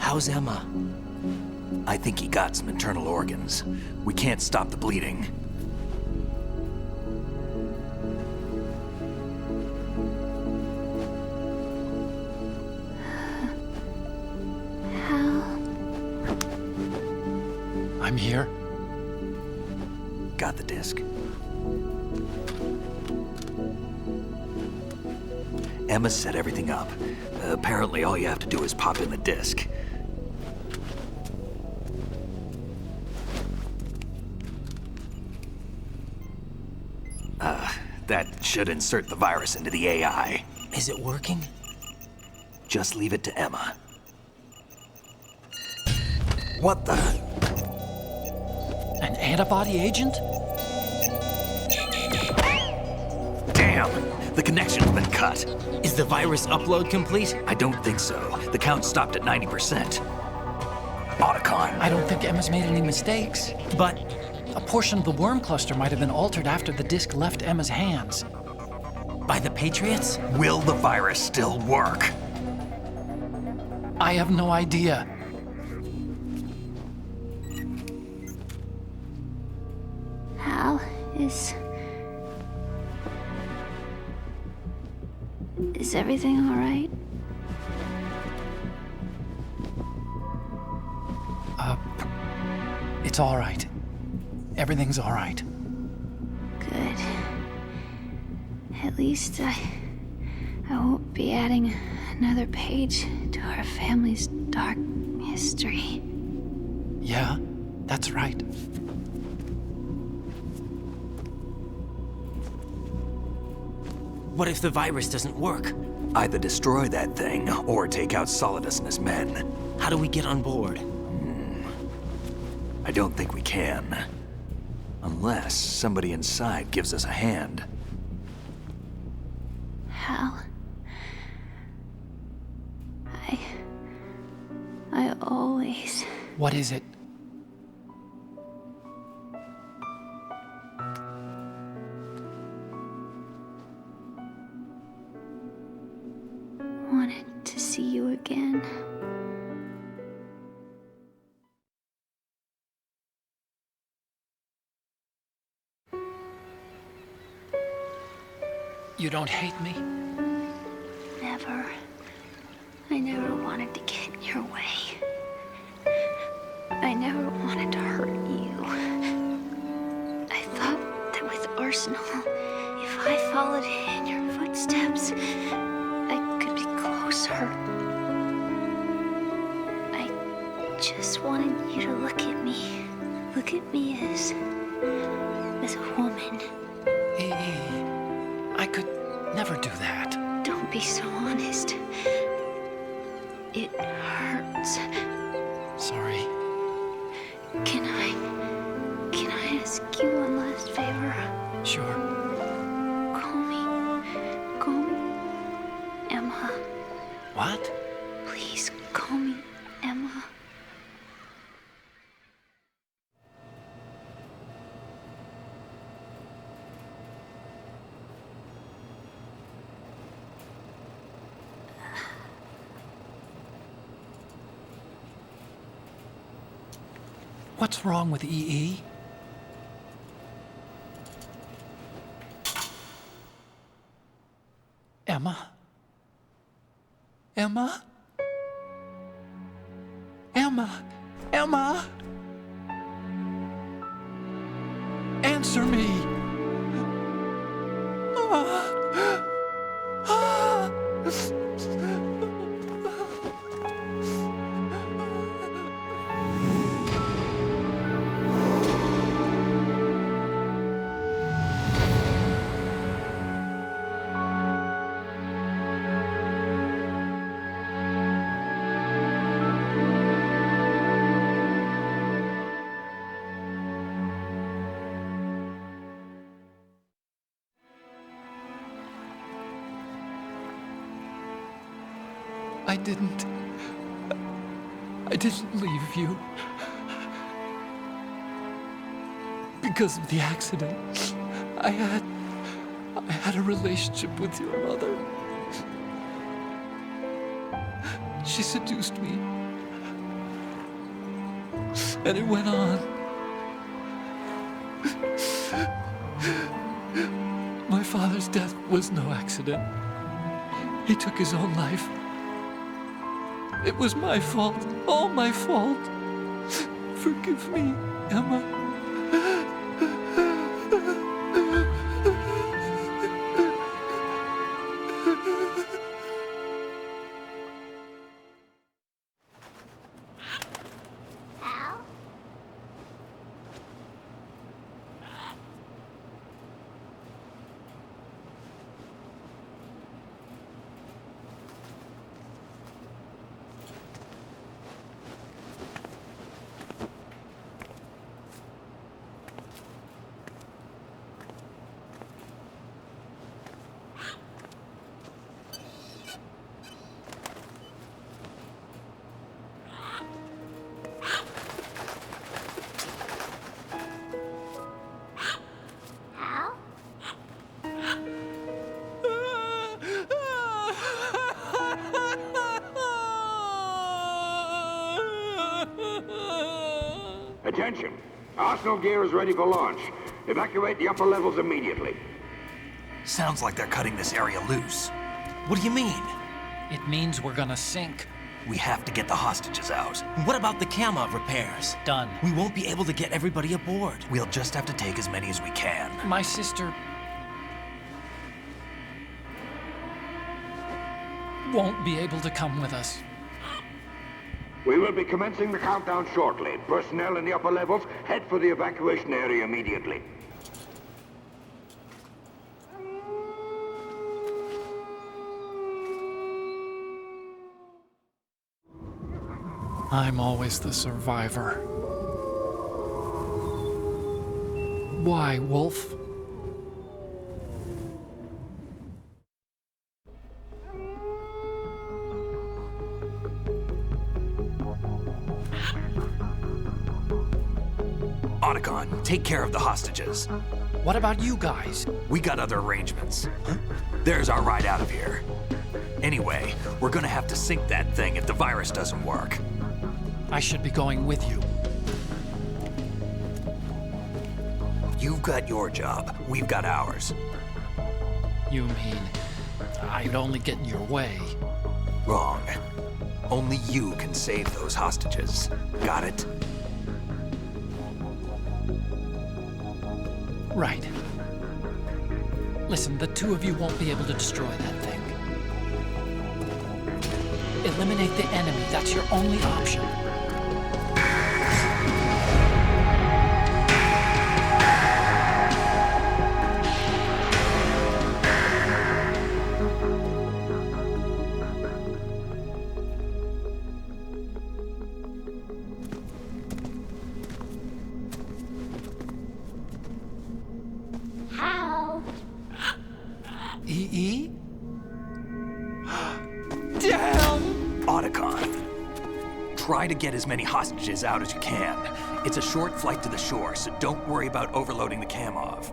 How's Emma? I think he got some internal organs. We can't stop the bleeding. I'm here. Got the disc. Emma set everything up. Apparently all you have to do is pop in the disc. That should insert the virus into the AI. Is it working? Just leave it to Emma. What the? An antibody agent? Damn! The connection's been cut. Is the virus upload complete? I don't think so. The count stopped at 90%. Otacon. I don't think Emma's made any mistakes. But a portion of the worm cluster might have been altered after the disc left Emma's hands. by the Patriots? Will the virus still work? I have no idea. Hal, is everything all right? It's all right. Everything's all right. Good. least I won't be adding another page to our family's dark history. Yeah, that's right. What if the virus doesn't work? Either destroy that thing, or take out Solidus and his men. How do we get on board? I don't think we can. Unless somebody inside gives us a hand. Hal. I always... What is it? wanted to see you again. You don't hate me? Never. I never wanted to get in your way. I never wanted to hurt you. I thought that with Arsenal, if I followed in your footsteps, I could be closer. I just wanted you to look at me. Look at me as a woman. I could never do that. Don't be so honest. It hurts. Sorry. Can I ask you one last favor? Sure. Call me Emma. What? Please call me Emma. What's wrong with EE? Emma? Emma? Emma? Emma? Answer me! I didn't leave you. Because of the accident, I had a relationship with your mother. She seduced me. And it went on. My father's death was no accident. He took his own life. It was my fault, all my fault. Forgive me, Emma. Attention! Arsenal gear is ready for launch. Evacuate the upper levels immediately. Sounds like they're cutting this area loose. What do you mean? It means we're gonna sink. We have to get the hostages out. What about the cama repairs? Done. We won't be able to get everybody aboard. We'll just have to take as many as we can. My sister... won't be able to come with us. We will be commencing the countdown shortly. Personnel in the upper levels, head for the evacuation area immediately. I'm always the survivor. Why, Wolf? Otacon, take care of the hostages. What about you guys? We got other arrangements. There's our ride out of here. Anyway, we're gonna have to sink that thing if the virus doesn't work. I should be going with you. You've got your job, we've got ours. You mean I'd only get in your way? Wrong. Only you can save those hostages. Got it? Right. Listen, the two of you won't be able to destroy that thing. Eliminate the enemy. That's your only option. EE? Damn! Otacon, try to get as many hostages out as you can. It's a short flight to the shore, so don't worry about overloading the Kamov.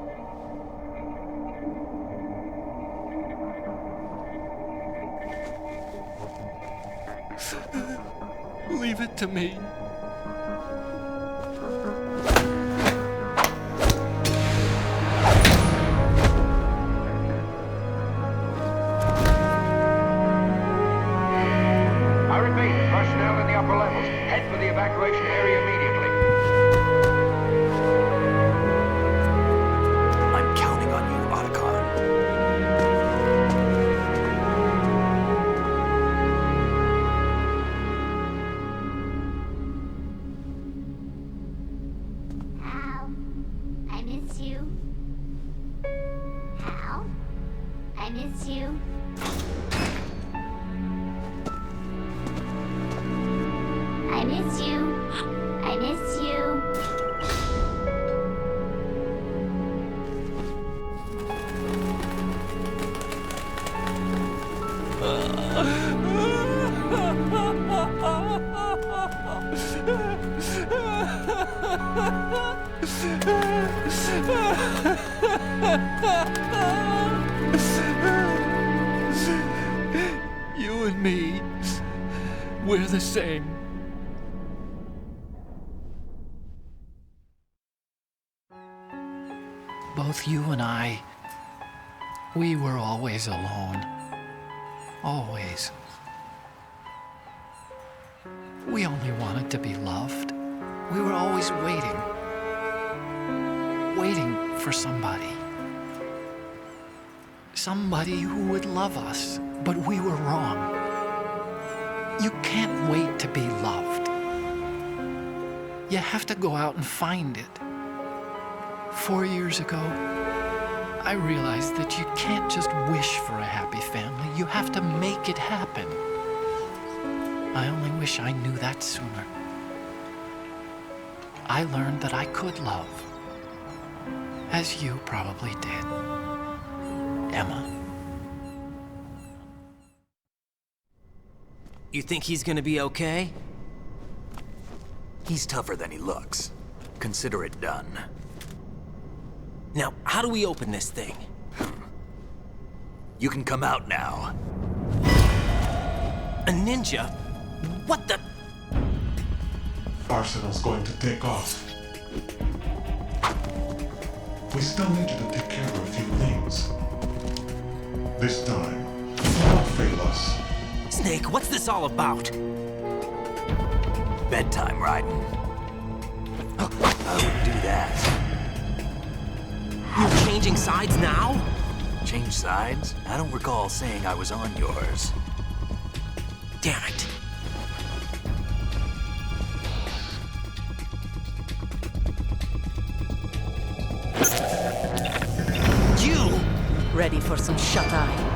Leave it to me. I repeat, personnel in the upper levels, head for the evacuation area immediately. I'm counting on you, Otacon. Hal, I miss you. Hal, I miss you. I miss you. I miss you. You and me, we're the same. Both you and I, we were always alone. Always. We only wanted to be loved. We were always waiting. Waiting for somebody. Somebody who would love us, but we were wrong. You can't wait to be loved. You have to go out and find it. 4 years ago, I realized that you can't just wish for a happy family. You have to make it happen. I only wish I knew that sooner. I learned that I could love, as you probably did, Emma. You think he's gonna be okay? He's tougher than he looks. Consider it done. Now, how do we open this thing? You can come out now. A ninja? What the? Arsenal's going to take off. We still need you to take care of a few things. This time, don't fail us. Snake, what's this all about? Bedtime, Raiden. I wouldn't do that. You're changing sides now? Change sides? I don't recall saying I was on yours. Damn it. You! Ready for some shut-eye?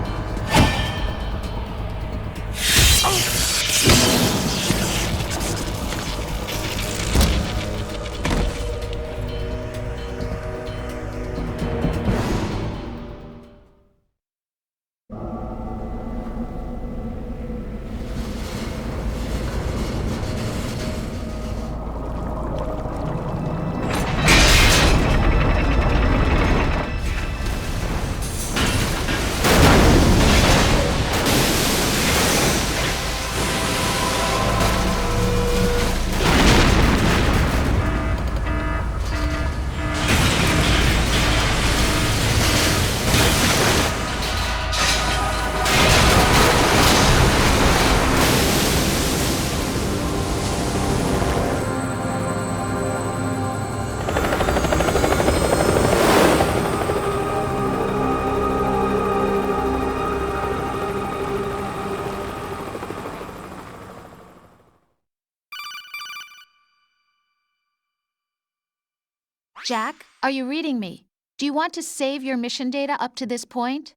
Jack, are you reading me? Do you want to save your mission data up to this point?